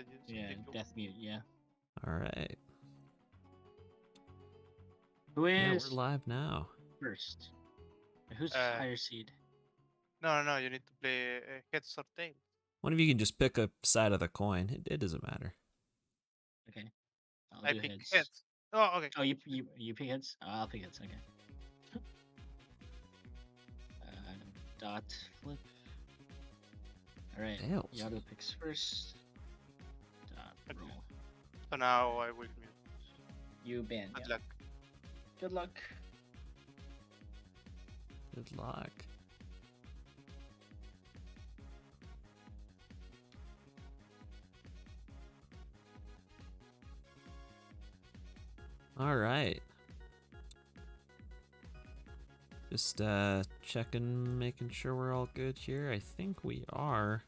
muted you. So Yeah, if you... death mute. Yeah. All right. Who Yeah, we're is live now. first? Who's Uh, higher seed? no. You need to play heads or tails. One of you can just pick a side of the coin. It doesn't matter. Okay, I'll I do pick heads. heads. Oh, okay. Oh, you pick heads. Oh, I'll pick heads. Okay. Dot flip. All right. Tails. Yato picks first. Dot Okay. roll. So now I will mute. You ban. Good Yeah. luck. Good luck. Good luck. All right. Just checking, making sure we're all good here. I think we are.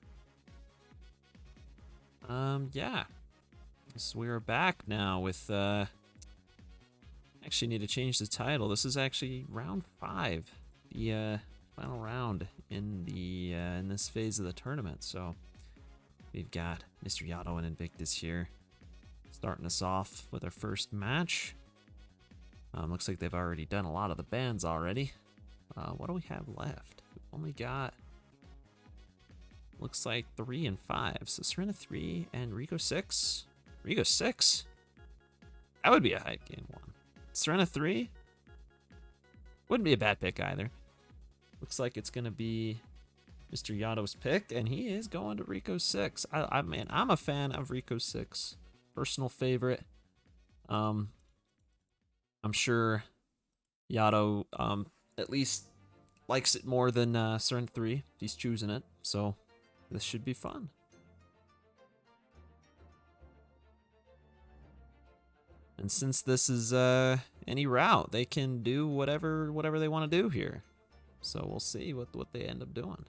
Yeah. So we are back now with actually need to change the title. This is actually round 5. The final round in the in this phase of the tournament. So we've got Mr. Yato and Invictus here starting us off with our first match. Looks like they've already done a lot of the bans already. What do we have left? We've only got, looks like 3 and 5. So Serena 3 and Rico 6. Rico 6? That would be a hype game one. Serena 3? Wouldn't be a bad pick either. Looks like it's going to be Mr. Yato's pick, and he is going to Rico 6. Man, I'm a fan of Rico 6. Personal favorite. I'm sure Yato at least likes it more than Serena 3. He's choosing it, so this should be fun. And since this is any route, they can do whatever they want to do here. So we'll see what they end up doing.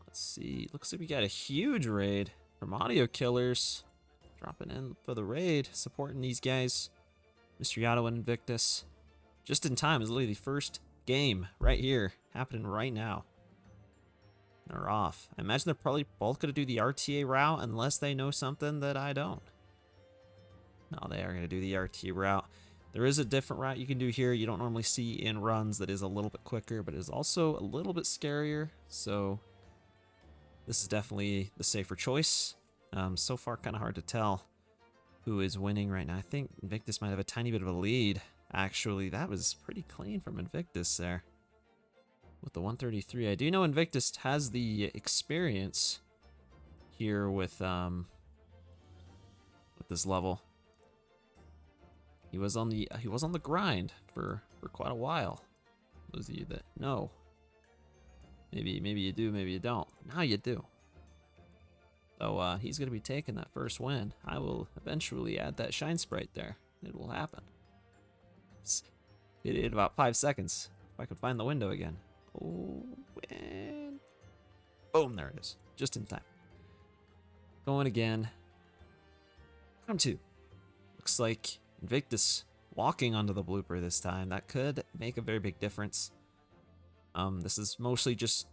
Let's see. Looks like we got a huge raid from Audio Killers. Dropping in for the raid, supporting these guys. Mr. Yato and Invictus. Just in time. Is literally the first game right here, happening right now. They're off. I imagine they're probably both going to do the RTA route unless they know something that I don't. No, they are going to do the RTA route. There is a different route you can do here. You don't normally see in runs that is a little bit quicker, but is also a little bit scarier. So this is definitely the safer choice. So far, kind of hard to tell who is winning right now. I think Invictus might have a tiny bit of a lead. Actually, that was pretty clean from Invictus there. With the 133. I do know Invictus has the experience here with this level. He was on the grind for quite a while. Those of you that know. Maybe you do, maybe you don't. Now you do. So he's gonna be taking that first win. I will eventually add that shine sprite there. It will happen. In about 5 seconds. If I could find the window again. Oh, and boom, there it is. Just in time. Going again. Round 2. Looks like Invictus walking onto the blooper this time. That could make a very big difference. This is mostly just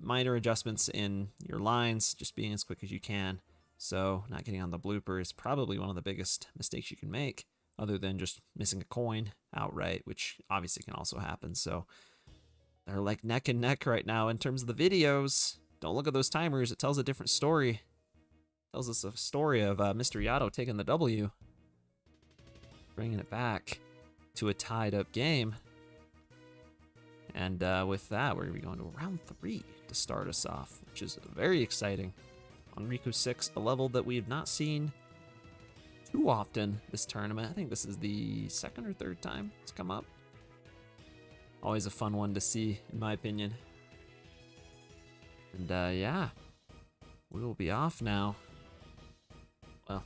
minor adjustments in your lines, just being as quick as you can. So not getting on the blooper is probably one of the biggest mistakes you can make, other than just missing a coin outright, which obviously can also happen. So they're like neck and neck right now in terms of the videos. Don't look at those timers. It tells a different story. It tells us a story of Mr. Yato taking the W. Bringing it back to a tied up game. And with that, we're going to be going to round 3 to start us off, which is very exciting. On Rico 6, a level that we have not seen too often this tournament. I think this is the second or third time it's come up. Always a fun one to see, in my opinion. And yeah, we will be off now. Well,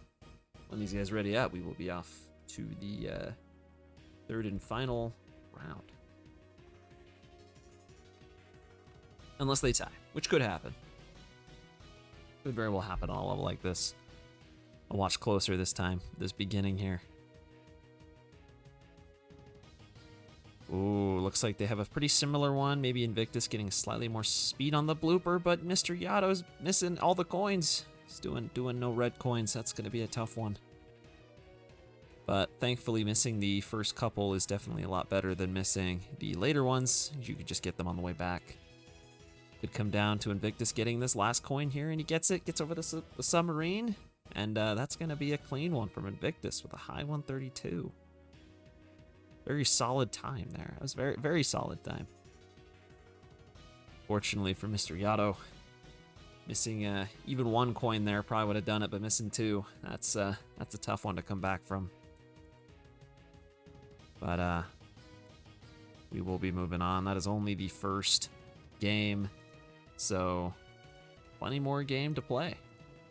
when these guys ready up, we will be off to the third and final round. Unless they tie, which could happen. Could very well happen on a level like this. I'll watch closer this time, this beginning here. Ooh, looks like they have a pretty similar one. Maybe Invictus getting slightly more speed on the blooper, but Mr. Yato's missing all the coins. He's doing no red coins. That's going to be a tough one. But thankfully, missing the first couple is definitely a lot better than missing the later ones. You could just get them on the way back. Could come down to Invictus getting this last coin here, and he gets it, gets over the submarine, and that's going to be a clean one from Invictus with a high 132. Very solid time there. That was very, very solid time. Fortunately for Mr. Yato, missing even one coin there probably would have done it, but missing two, that's a tough one to come back from. But we will be moving on. That is only the first game, so plenty more game to play.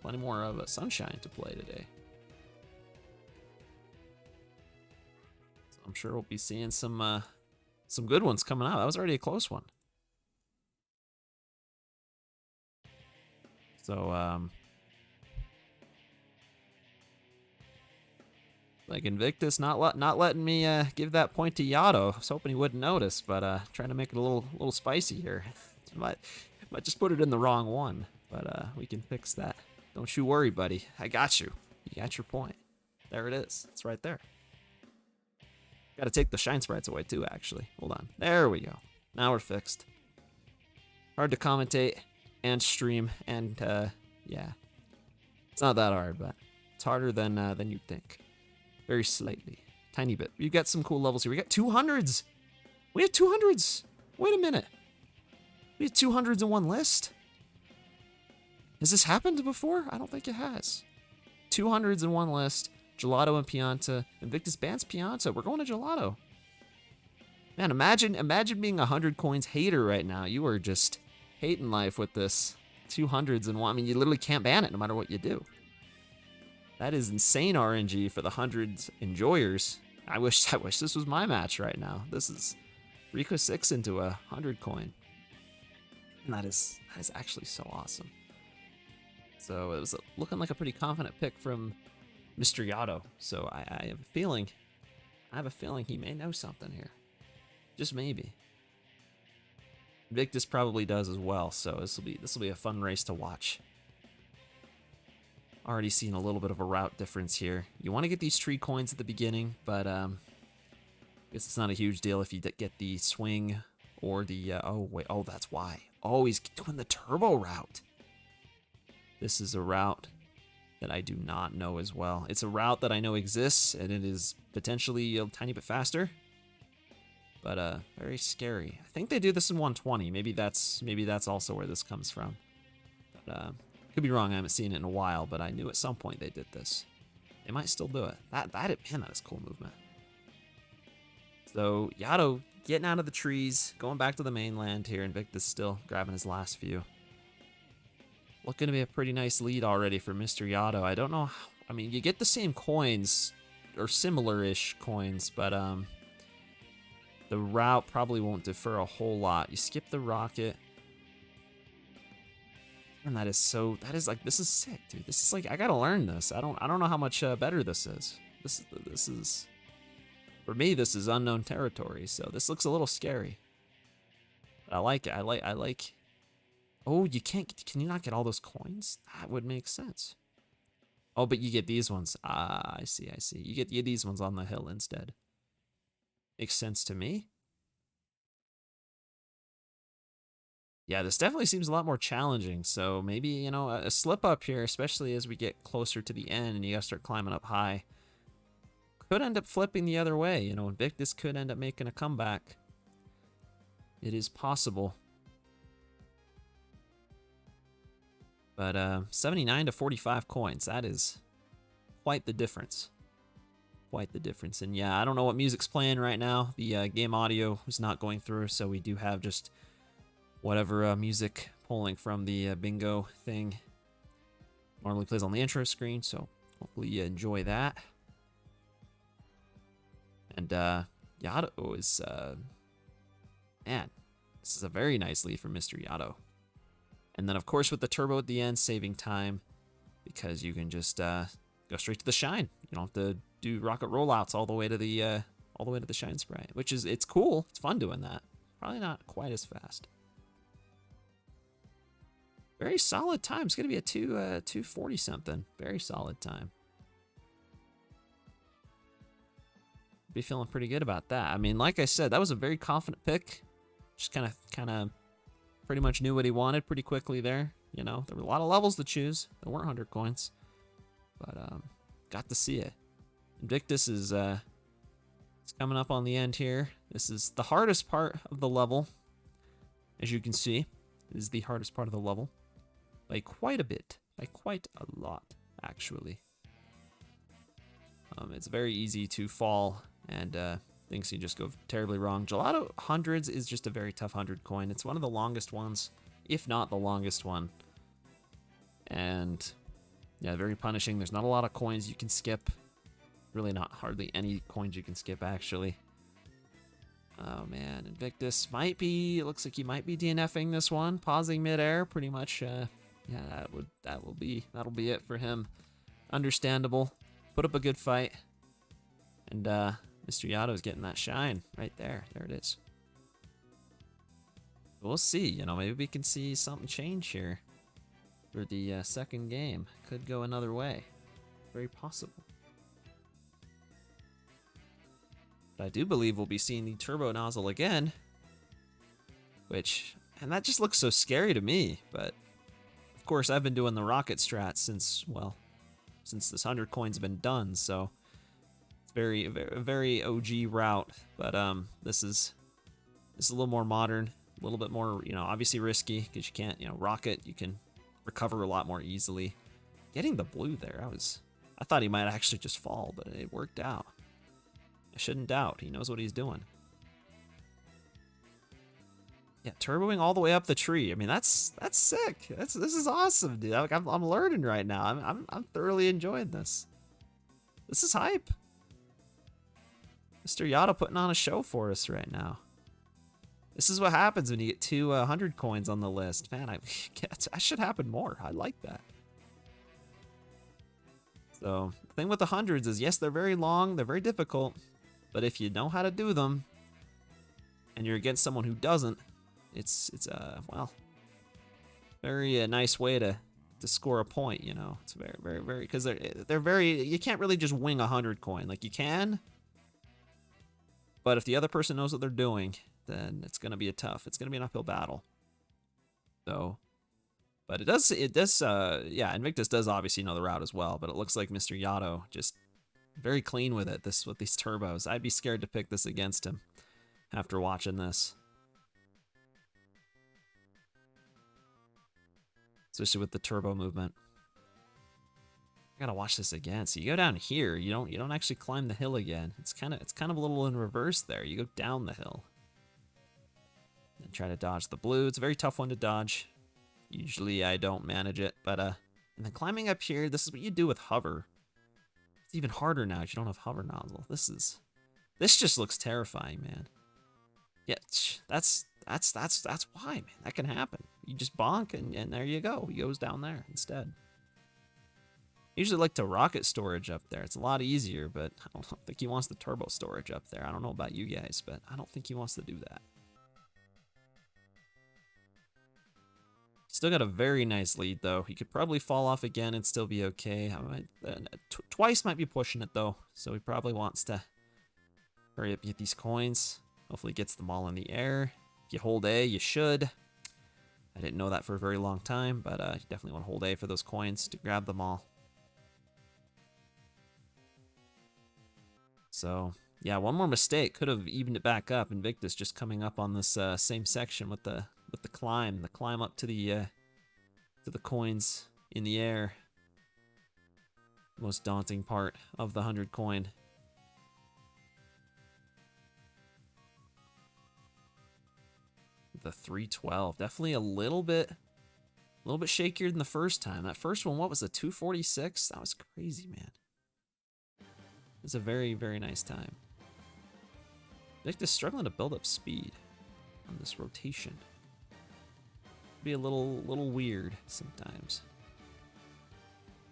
Plenty more of a sunshine to play today. So I'm sure we'll be seeing some good ones coming out. That was already a close one. So like Invictus not letting me give that point to Yato. I was hoping he wouldn't notice, but trying to make it a little spicy here. might just put it in the wrong one, but we can fix that. Don't you worry, buddy. I got you. You got your point. There it is. It's right there. Got to take the shine sprites away too, actually. Hold on. There we go. Now we're fixed. Hard to commentate and stream, and yeah, it's not that hard, but it's harder than you'd think. Very slightly, tiny bit. We've got some cool levels here. We got 200s. We have 200s. Wait a minute. We have 200s in one list. Has this happened before? I don't think it has. 200s in one list. Gelato and Pianta. Invictus bans Pianta. We're going to Gelato. Man, imagine being a 100 coins hater right now. You are just hating life with this 200s in one. I mean, you literally can't ban it no matter what you do. That is insane RNG for the 100s enjoyers. I wish this was my match right now. This is Rico 6 into a 100 coin. And that is actually so awesome. So it was looking like a pretty confident pick from Mr. Yato. So I have a feeling he may know something here. Just maybe. Victus probably does as well, so this will be a fun race to watch. Already seeing a little bit of a route difference here. You want to get these tree coins at the beginning, but I guess it's not a huge deal if you get the swing or the oh that's why. Oh, he's doing the turbo route. This is a route that I do not know as well. It's a route that I know exists, and it is potentially a tiny bit faster, but very scary. I think they do this in 120. Maybe that's also where this comes from. But could be wrong. I haven't seen it in a while, but I knew at some point they did this. They might still do it. Man, that is cool movement. So Yato getting out of the trees, going back to the mainland here. Invictus still grabbing his last few. Looking to be a pretty nice lead already for Mr. Yato. I don't know. I mean, you get the same coins or similar-ish coins, but the route probably won't differ a whole lot. You skip the rocket. And that is sick, dude. This is like, I gotta learn this. I don't know how much better this is. This is, for me, this is unknown territory, so this looks a little scary. But I like it. I like, oh, can you not get all those coins? That would make sense. Oh, but you get these ones. Ah, I see. You get these ones on the hill instead. Makes sense to me. Yeah, this definitely seems a lot more challenging, so maybe, you know, a slip up here, especially as we get closer to the end and you gotta start climbing up high, could end up flipping the other way. You know, Invictus could end up making a comeback. It is possible. But 79 to 45 coins, that is quite the difference. Quite the difference. And yeah, I don't know what music's playing right now. The game audio is not going through, so we do have just whatever music pulling from the bingo thing. Normally plays on the intro screen, so hopefully you enjoy that. And Yato is, man, this is a very nice lead for Mr. Yato. And then, of course, with the turbo at the end, saving time, because you can just go straight to the shine. You don't have to do rocket rollouts all the way to all the way to the Shine Sprite, which is, it's cool. It's fun doing that. Probably not quite as fast. Very solid time. It's going to be a 240 something. Very solid time. Be feeling pretty good about that. I mean, like I said, that was a very confident pick. Just kind of pretty much knew what he wanted pretty quickly there. You know, there were a lot of levels to choose. There weren't 100 coins. But got to see it. Invictus is it's coming up on the end here. This is the hardest part of the level. As you can see, it is the hardest part of the level. By quite a bit. By quite a lot, actually. It's very easy to fall and things can just go terribly wrong. Gelato Hundreds is just a very tough 100 coin. It's one of the longest ones, if not the longest one. And yeah, very punishing. There's not a lot of coins you can skip. Really not hardly any coins you can skip, actually. Oh man, Invictus might be, it looks like he might be DNFing this one. Pausing midair, pretty much, yeah, that'll be it for him. Understandable. Put up a good fight. And Mr. Yato's getting that shine right there. There it is. We'll see, you know, maybe we can see something change here for the second game. Could go another way. Very possible. But I do believe we'll be seeing the turbo nozzle again. Which, and that just looks so scary to me, but of course I've been doing the rocket strat since, well, since this 100 coins have been done, so it's very OG route. But this is a little more modern, a little bit more, you know, obviously risky because you can't, you know, rocket, you can recover a lot more easily. Getting the blue there, I thought he might actually just fall, but it worked out. I shouldn't doubt. He knows what he's doing. Yeah, turboing all the way up the tree. I mean, that's sick. This is awesome, dude. I'm learning right now. I'm thoroughly enjoying this. This is hype. Mr. Yato putting on a show for us right now. This is what happens when you get 200 coins on the list. Man, that should happen more. I like that. So, the thing with the hundreds is, yes, they're very long, they're very difficult, but if you know how to do them, and you're against someone who doesn't, it's well, very nice way to score a point, you know. It's very, because they're very, you can't really just wing 100 coin. Like, you can, but if the other person knows what they're doing, then it's going to be it's going to be an uphill battle. So, but it does, yeah, Invictus does obviously know the route as well, but it looks like Mr. Yato just very clean with it, with these turbos. I'd be scared to pick this against him after watching this. Especially with the turbo movement. I gotta watch this again. So you go down here, you don't actually climb the hill again. It's kind of a little in reverse there. You go down the hill. And try to dodge the blue. It's a very tough one to dodge. Usually I don't manage it, but and then climbing up here, this is what you do with hover. It's even harder now if you don't have hover nozzle. This just looks terrifying, man. Yeah, that's why, man. That can happen. You just bonk and there you go. He goes down there instead. I usually like to rocket storage up there. It's a lot easier, but I don't think he wants the turbo storage up there. I don't know about you guys, but I don't think he wants to do that. Still got a very nice lead, though. He could probably fall off again and still be okay. Twice might be pushing it, though, so he probably wants to hurry up and get these coins. Hopefully gets them all in the air. If you hold A, you should. I didn't know that for a very long time, but you definitely want to hold A for those coins to grab them all. So, yeah, one more mistake could have evened it back up. Invictus just coming up on this same section with the climb up to the coins in the air. Most daunting part of the 100 coin. The 312, definitely a little bit shakier than the first time. That first one, what was it, 246? That was crazy, man. It was a very, very nice time. Victor's struggling to build up speed on this rotation. Be a little weird sometimes.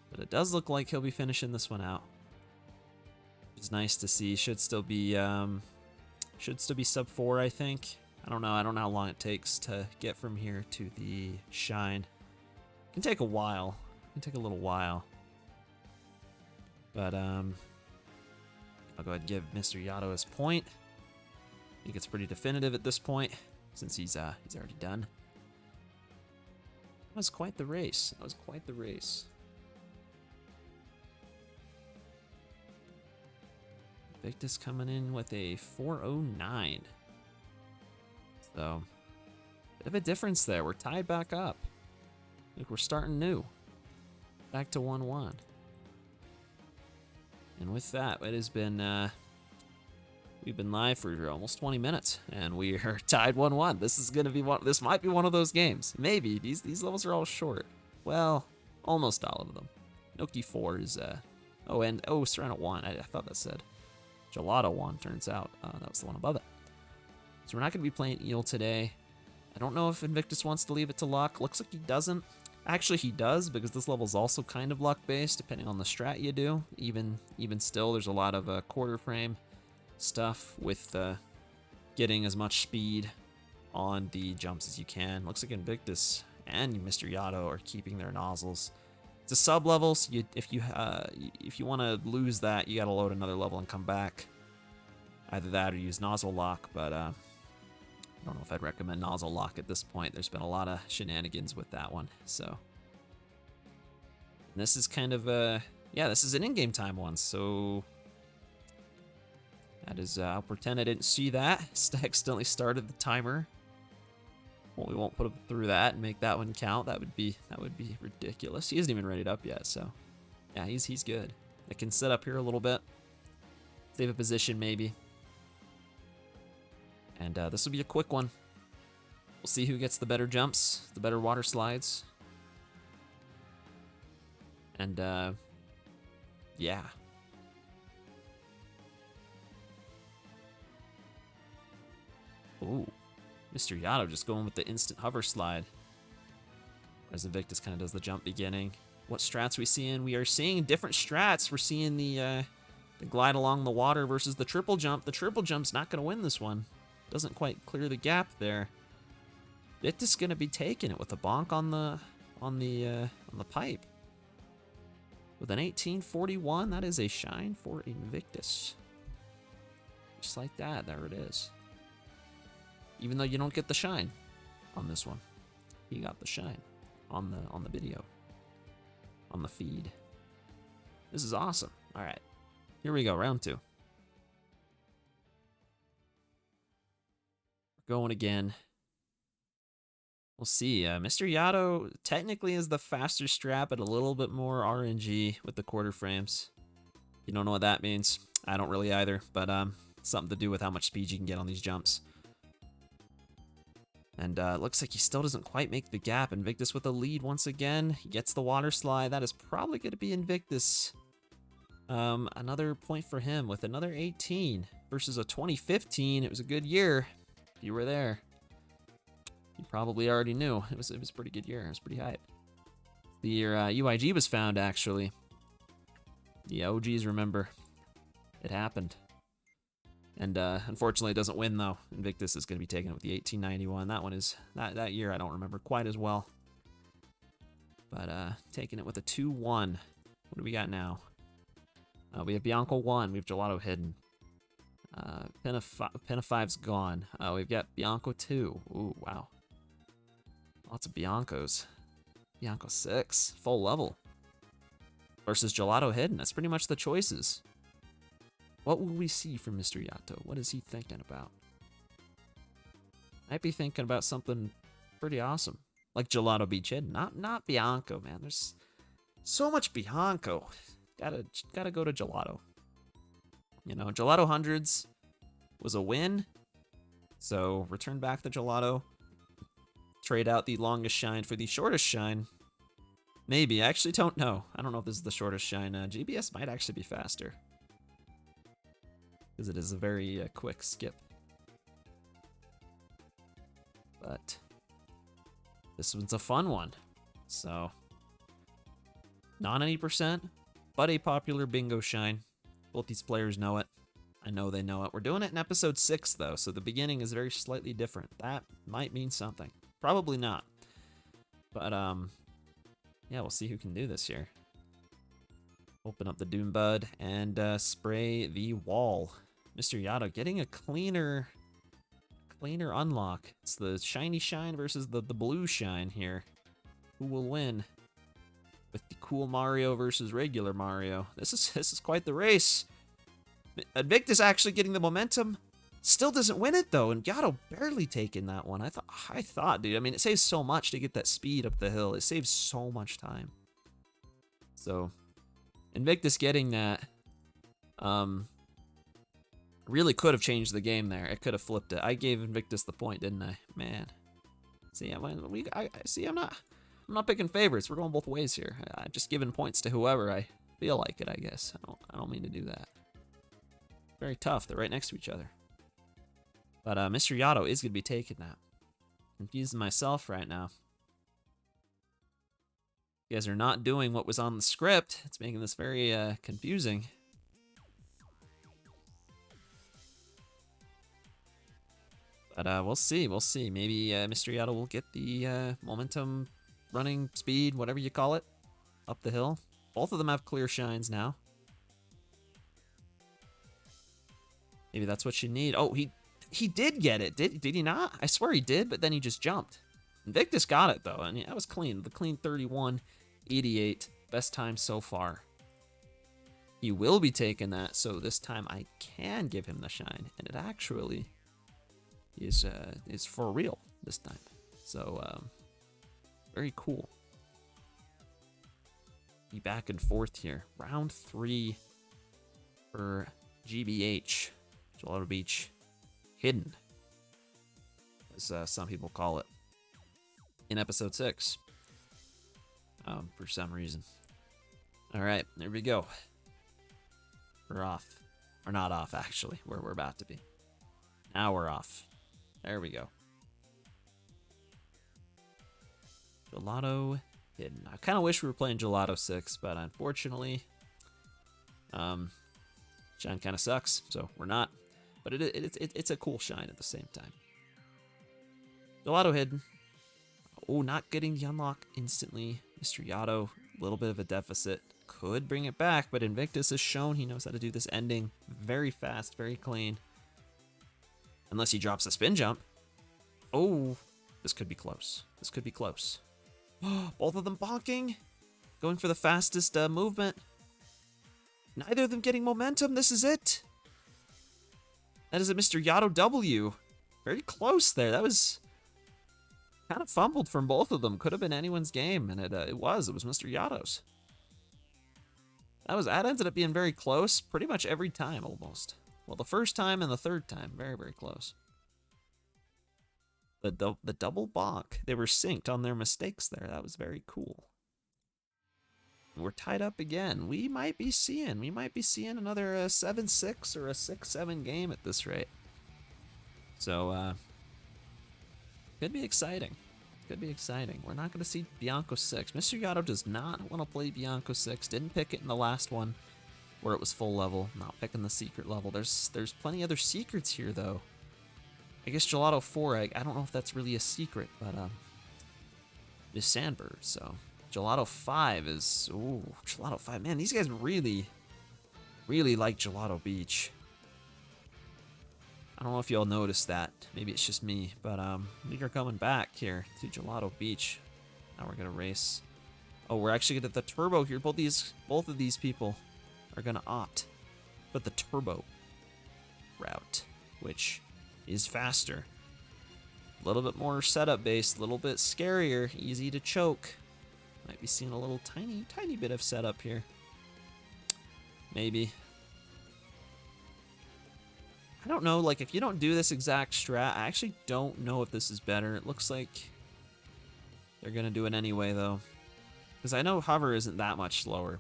But it does look like he'll be finishing this one out. It's nice to see. Should still be sub 4, I think. I don't know. I don't know how long it takes to get from here to the shine. It can take a while. It can take a little while. But I'll go ahead and give Mr. Yato his point. I think it's pretty definitive at this point since he's already done. That was quite the race. That was quite the race. Victus coming in with a 409. So, bit of a difference there. We're tied back up. Like we're starting new. Back to 1-1. And with that, it has been, we've been live for almost 20 minutes, and we are tied 1-1. This is gonna be this might be one of those games. Maybe. These levels are all short. Well, almost all of them. Noki 4 is, Serrano 1. I thought that said Gelato 1, turns out. That was the one above it. So we're not going to be playing Eel today. I don't know if Invictus wants to leave it to luck. Looks like he doesn't. Actually, he does, because this level is also kind of luck-based, depending on the strat you do. Even still, there's a lot of quarter frame stuff with getting as much speed on the jumps as you can. Looks like Invictus and Mr. Yato are keeping their nozzles. It's a sub-level, so if you want to lose that, you got to load another level and come back. Either that or use nozzle lock, but I don't know if I'd recommend nozzle lock at this point. There's been a lot of shenanigans with that one, so. And this is kind of this is an in-game time one, so that is, I'll pretend I didn't see that. Accidentally started the timer. Well, we won't put him through that and make that one count. That would be ridiculous. He isn't even readied up yet, so yeah, he's good. I can sit up here a little bit, save a position maybe, and this will be a quick one. We'll see who gets the better jumps, the better water slides, and yeah. Ooh. Mr. Yato just going with the instant hover slide. As Invictus kind of does the jump beginning. What strats we seeing? We are seeing different strats. We're seeing the glide along the water versus the triple jump. The triple jump's not going to win this one. Doesn't quite clear the gap there. Victus going to be taking it with a bonk on the pipe. With an 1841, that is a shine for Invictus. Just like that, there it is. Even though you don't get the shine on this one, he got the shine on the video, on the feed. This is awesome. All right, here we go, round 2. We're going again. We'll see. Mr. Yato technically is the faster strat, but a little bit more RNG with the quarter frames. You don't know what that means. I don't really either, but something to do with how much speed you can get on these jumps. And it looks like he still doesn't quite make the gap. Invictus with a lead once again. He gets the water slide. That is probably going to be Invictus. Another point for him with another 18 versus a 2015. It was a good year. If you were there, you probably already knew. It was a pretty good year. It was pretty hype. The year UIG was found, actually. The OGs remember. It happened. And unfortunately, it doesn't win, though. Invictus is going to be taking it with the 1891. That one is, that year I don't remember quite as well. But taking it with a 2-1. What do we got now? We have Bianco 1. We have Gelato hidden. Pin of 5's gone. We've got Bianco 2. Ooh, wow. Lots of Biancos. Bianco 6. Full level. Versus Gelato hidden. That's pretty much the choices. What will we see from Mr. Yato? What is he thinking about? Might be thinking about something pretty awesome. Like Gelato Beach Hidden. Not Bianco, man. There's so much Bianco. Gotta go to Gelato. You know, Gelato Hundreds was a win. So return back to Gelato. Trade out the longest shine for the shortest shine. Maybe. I actually don't know. I don't know if this is the shortest shine. GBS might actually be faster. Because it is a very quick skip. But this one's a fun one. So, not any percent, but a popular bingo shine. Both these players know it. I know they know it. We're doing it in episode 6, though, so the beginning is very slightly different. That might mean something. Probably not. But, yeah, we'll see who can do this here. Open up the Doom Bud and spray the wall. Mr. Yato getting a cleaner unlock. It's the shiny shine versus the blue shine here. Who will win? With the cool Mario versus regular Mario. This is quite the race. Invictus actually getting the momentum. Still doesn't win it though, and Yato barely taking that one. I thought, dude. I mean, it saves so much to get that speed up the hill. It saves so much time. So, Invictus getting that, really could have changed the game there. It could have flipped it. I gave Invictus the point, didn't I? Man. See, I'm not picking favorites. We're going both ways here. I'm just giving points to whoever I feel like it, I guess. I don't mean to do that. Very tough. They're right next to each other. But Mr. Yato is going to be taking that. Confusing myself right now. You guys are not doing what was on the script. It's making this very confusing. But we'll see. We'll see. Maybe Mr. Yato will get the momentum, running speed, whatever you call it, up the hill. Both of them have clear shines now. Maybe that's what you need. Oh, he did get it. Did he not? I swear he did, but then he just jumped. Invictus got it, though, and that was clean. The clean 31.88. Best time so far. He will be taking that, so this time I can give him the shine, and it actually is for real this time. So, very cool. Be back and forth here. Round 3 for GBH. Gelato Beach Hidden, as some people call it, in episode 6, for some reason. All right, there we go. We're off. We're not off, actually. We're about to be. Now we're off. There we go. Gelato Hidden. I kind of wish we were playing Gelato 6, but unfortunately, shine kind of sucks, so we're not. But it's a cool shine at the same time. Gelato Hidden. Oh, not getting the unlock instantly. Mr. Yato, a little bit of a deficit. Could bring it back, but Invictus has shown he knows how to do this ending very fast, very clean. Unless he drops a spin jump. Oh, this could be close. This could be close. Both of them bonking. Going for the fastest movement. Neither of them getting momentum. This is it. That is a Mr. Yato W. Very close there. That was kind of fumbled from both of them. Could have been anyone's game, and it was. It was Mr. Yato's. That ended up being very close pretty much every time, almost. Well, the first time and the third time. Very, very close. The double bonk. They were synced on their mistakes there. That was very cool. We're tied up again. We might be seeing another 7-6 or a 6-7 game at this rate. So, could be exciting. Could be exciting. We're not going to see Bianco 6. Mr. Yato does not want to play Bianco 6. Didn't pick it in the last one where it was full level. Not picking the secret level. There's plenty other secrets here, though. I guess Gelato 4, I don't know if that's really a secret, but it's Sandbird, so... Gelato 5 is... Ooh, Gelato 5. Man, these guys really like Gelato Beach. I don't know if y'all noticed that. Maybe it's just me. But we are coming back here to Gelato Beach. Now we're going to race. Oh, we're actually going to the turbo here. Both of these people are going to opt for the turbo route, which is faster. A little bit more setup based, a little bit scarier, easy to choke. Might be seeing a little tiny bit of setup here. Maybe. I don't know, like, if you don't do this exact strat, I actually don't know if this is better. It looks like they're going to do it anyway, though. Because I know hover isn't that much slower.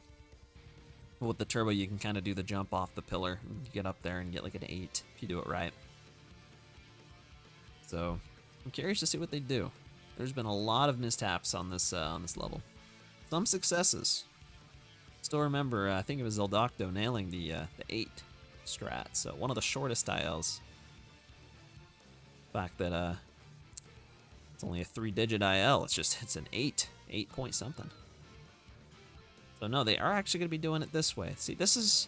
With the turbo, you can kind of do the jump off the pillar and get up there and get like an 8 if you do it right. So, I'm curious to see what they do. There's been a lot of mishaps on this level. Some successes. Still remember, I think it was Eldocto nailing the 8 strat, so one of the shortest ILs. The fact that it's only a 3-digit IL, it's an 8 point something. So no, they are actually going to be doing it this way. See, this is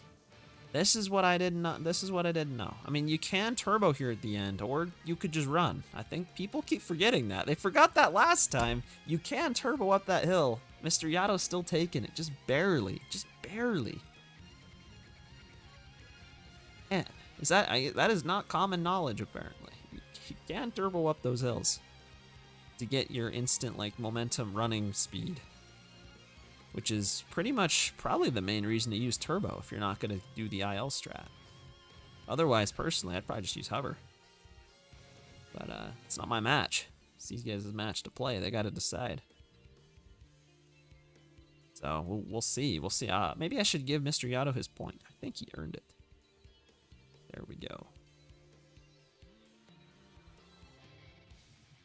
what I didn't know. This is what I didn't know. I mean, you can turbo here at the end, or you could just run. I think people keep forgetting that. They forgot that last time. You can turbo up that hill. Mr. Yato's still taking it, just barely, Man, that is not common knowledge apparently. You can turbo up those hills to get your instant like momentum running speed, which is pretty much probably the main reason to use turbo if you're not going to do the IL strat. Otherwise, personally, I'd probably just use hover. But it's not my match. It's these guys' match to play. They got to decide. So we'll see. We'll see. Maybe I should give Mr. Yato his point. I think he earned it. There we go.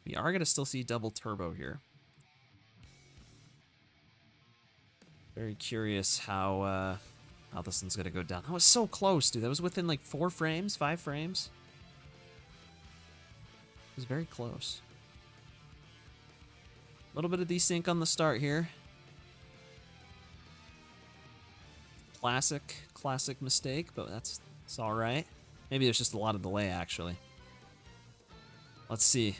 We are going to still see double turbo here. Very curious how this one's gonna go down. That was so close, dude. That was within like 4 frames, 5 frames. It was very close. A little bit of desync on the start here. Classic mistake, but it's all right. Maybe there's just a lot of delay actually. Let's see,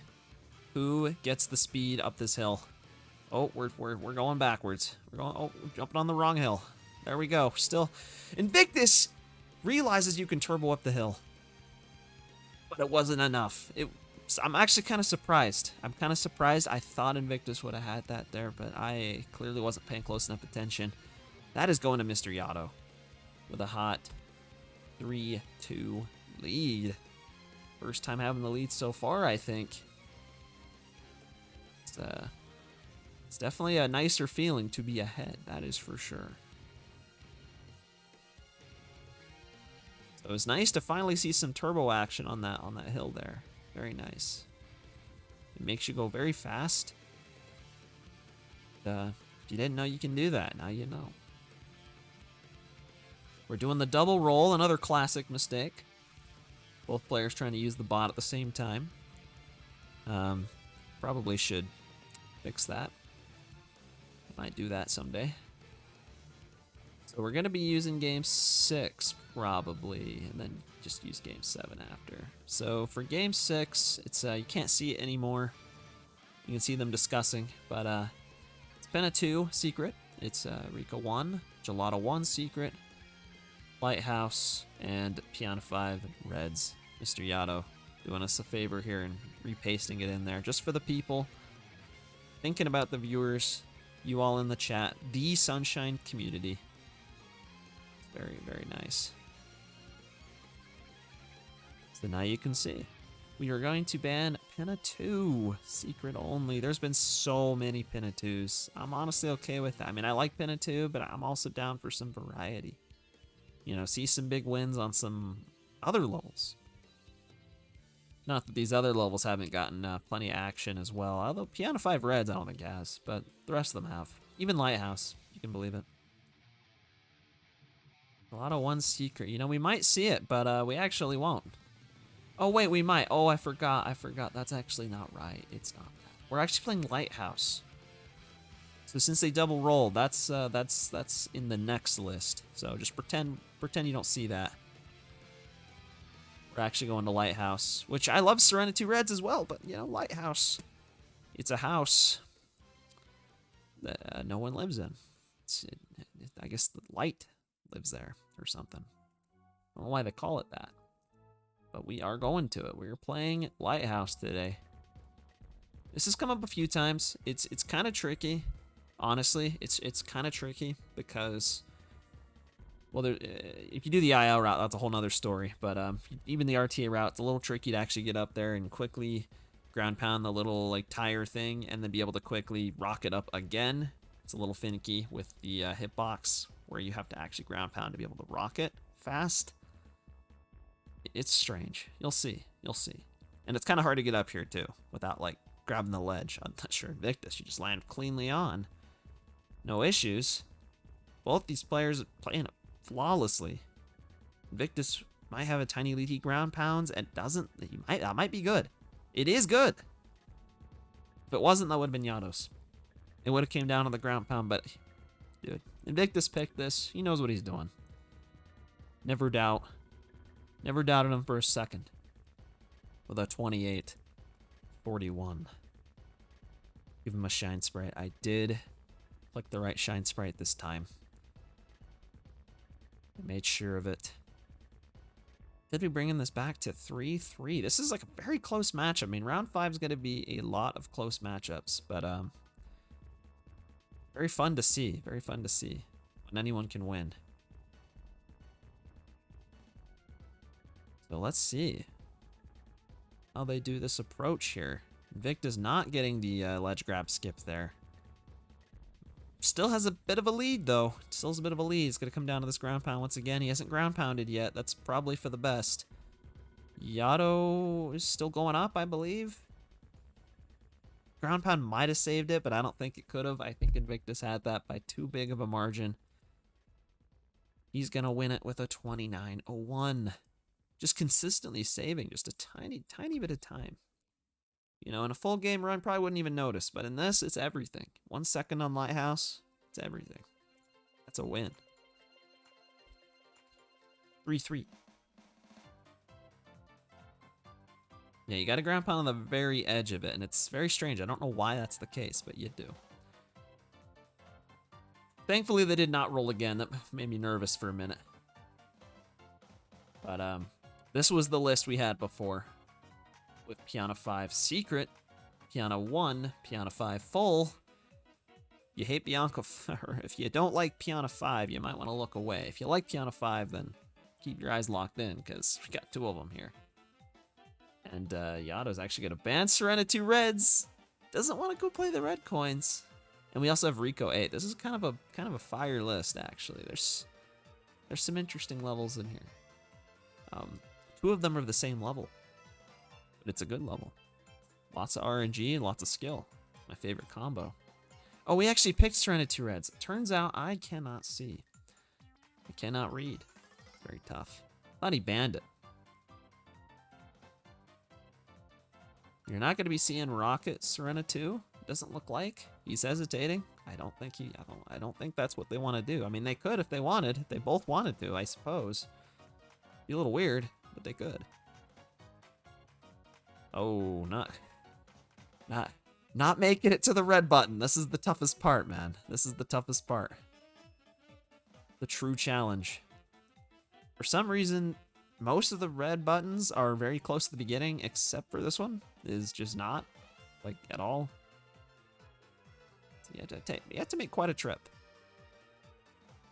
who gets the speed up this hill. Oh, we're going backwards. We're jumping on the wrong hill. There we go. Still, Invictus realizes you can turbo up the hill, but it wasn't enough. I'm actually kind of surprised. I thought Invictus would have had that there, but I clearly wasn't paying close enough attention. That is going to Mr. Yato with a hot 3-2 lead. First time having the lead so far, I think. It's definitely a nicer feeling to be ahead, that is for sure. So it was nice to finally see some turbo action on that hill there. Very nice. It makes you go very fast. If you didn't know you can do that, now you know. We're doing the double roll, another classic mistake. Both players trying to use the bot at the same time. Probably should fix that. Might do that someday. So we're going to be using game 6 probably, and then just use game 7 after. So for game 6, it's you can't see it anymore. You can see them discussing, but it's Penna 2 secret. It's Rika 1, Gelato 1 secret, Lighthouse, and Piano 5 Reds. Mr. Yato doing us a favor here and repasting it in there just for the people. Thinking about the viewers, you all in the chat, the Sunshine community. Very, very nice. So now you can see. We are going to ban Penna 2, secret only. There's been so many Penna 2s. I'm honestly okay with that. I mean, I like Penna 2, but I'm also down for some variety. You know, see some big wins on some other levels. Not that these other levels haven't gotten plenty of action as well. Although Piano 5 Reds, I don't think has, but the rest of them have. Even Lighthouse, you can believe it. A lot of one secret. You know, we might see it, but we actually won't. Oh wait, we might. Oh, I forgot. That's actually not right. It's not that. We're actually playing Lighthouse. So since they double rolled, that's in the next list. So just pretend you don't see that. We're actually going to Lighthouse, which I love Serenity Reds as well, but, you know, Lighthouse, it's a house that no one lives in. I guess the light lives there or something. I don't know why they call it that, but we are going to it. We're playing Lighthouse today. This has come up a few times. It's kind of tricky, honestly. It's kind of tricky because... Well, if you do the IL route, that's a whole nother story. But even the RTA route, it's a little tricky to actually get up there and quickly ground pound the little like tire thing and then be able to quickly rocket up again. It's a little finicky with the hitbox where you have to actually ground pound to be able to rocket fast. It's strange. You'll see. And it's kind of hard to get up here too without like grabbing the ledge. I'm not sure Invictus, you just land cleanly on. No issues. Both these players playing it flawlessly. Invictus might have a tiny leaky ground pounds. It doesn't. That might be good. It is good. If it wasn't, that would have been Yados. It would have came down to the ground pound, but dude, Invictus picked this. He knows what he's doing. Never doubted him for a second. With a 28-41. Give him a Shine Sprite. I did click the right Shine Sprite this time. I made sure of it. Could be bringing this back to 3-3. This is like a very close matchup. I mean, round 5 is going to be a lot of close matchups, but very fun to see. Very fun to see when anyone can win. So let's see how they do this approach here. Invictus not getting the ledge grab skip there. Still has a bit of a lead, though. Still has a bit of a lead. It's going to come down to this ground pound once again. He hasn't ground pounded yet. That's probably for the best. Yado is still going up, I believe. Ground pound might have saved it, but I don't think it could have. I think Invictus had that by too big of a margin. He's going to win it with a 29-01. Just consistently saving just a tiny, tiny bit of time. You know, in a full game run, probably wouldn't even notice. But in this, it's everything. 1 second on Lighthouse, it's everything. That's a win. 3-3. Yeah, you got a ground pound on the very edge of it, and it's very strange. I don't know why that's the case, but you do. Thankfully, they did not roll again. That made me nervous for a minute. But this was the list we had before. With Piano 5 Secret, Piano 1, Piano 5 Full. You hate Bianca, or if you don't like Piano 5, you might want to look away. If you like Piano 5, then keep your eyes locked in, because we got 2 of them here. And Yado's actually going to ban Serenity Reds. Doesn't want to go play the red coins. And we also have Rico 8. This is kind of a fire list, actually. There's some interesting levels in here. 2 of them are the same level. But it's a good level. Lots of RNG and lots of skill. My favorite combo. Oh, we actually picked Serenity Reds. It turns out I cannot see. I cannot read. Very tough. Thought he banned it. You're not going to be seeing Rocket Serena 2. Doesn't look like. He's hesitating. I don't think that's what they want to do. I mean, they could if they wanted. They both wanted to, I suppose. Be a little weird, but they could. Oh, not making it to the red button. This is the toughest part, man. This is the toughest part. The true challenge. For some reason, most of the red buttons are very close to the beginning, except for this one is just not, like, at all. So you have to make quite a trip.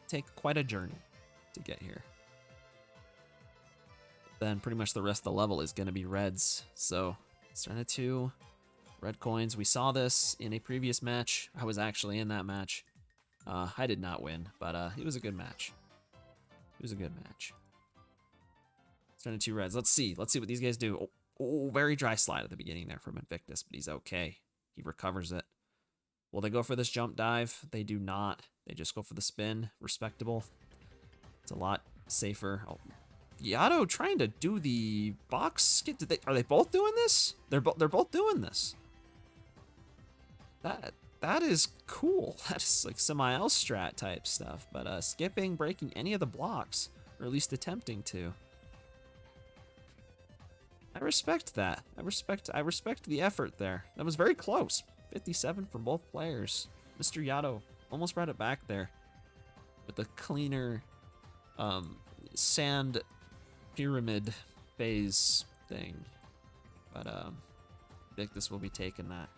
Take quite a journey to get here. Then pretty much the rest of the level is going to be reds. So, Serena 2, red coins. We saw this in a previous match. I was actually in that match. I did not win, but it was a good match. It was a good match. Serena 2 reds. Let's see what these guys do. Oh, very dry slide at the beginning there from Invictus, but he's okay. He recovers it. Will they go for this jump dive? They do not. They just go for the spin. Respectable. It's a lot safer. Oh. Yado trying to do the box skip. Are they both doing this? They're both doing this. That is cool. That's like some IL strat type stuff. But skipping, breaking any of the blocks, or at least attempting to. I respect that. I respect the effort there. That was very close. 57 for both players. Mr. Yado almost brought it back there with the cleaner sand pyramid phase thing. But I think this will be taking that.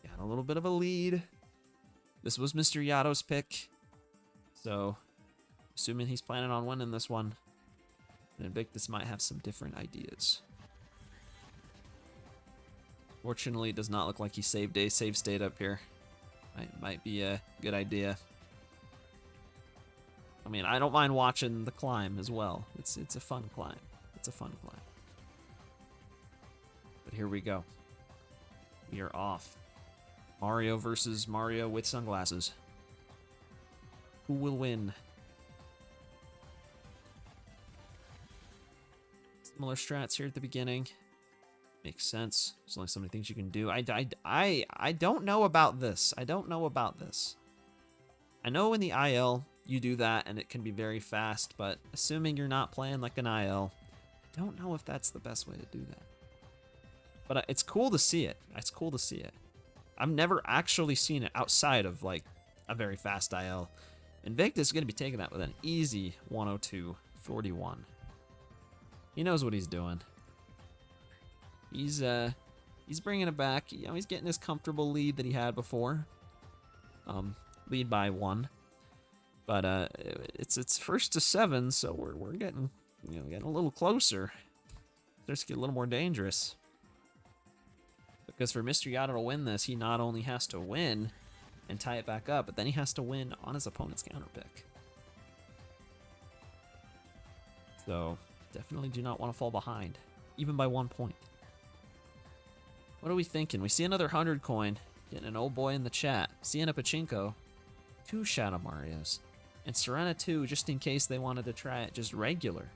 Got a little bit of a lead. This was Mr. Yado's pick. So, assuming he's planning on winning this one, Invictus might have some different ideas. Fortunately, it does not look like he saved a save state up here. Might be a good idea. I mean, I don't mind watching the climb as well. It's a fun climb. It's a fun climb. But here we go. We are off. Mario versus Mario with sunglasses. Who will win? Similar strats here at the beginning. Makes sense. There's only so many things you can do. I don't know about this. I don't know about this. I know in the IL you do that and it can be very fast, but assuming you're not playing like an IL, I don't know if that's the best way to do that. But it's cool to see it. It's cool to see it. I've never actually seen it outside of like a very fast IL. Invictus is going to be taking that with an easy 102.41. He knows what he's doing. He's bringing it back. You know, he's getting his comfortable lead that he had before. Lead by 1. But it's first to 7, so we're getting getting a little closer. Starts to get a little more dangerous. Because for Mr. Yato to win this, he not only has to win and tie it back up, but then he has to win on his opponent's counter pick. So definitely do not want to fall behind, even by 1 point. What are we thinking? We see another 100 coin, getting an old boy in the chat. Seeing a Pachinko, 2 Shadow Marios, and Serena 2, just in case they wanted to try it just regular.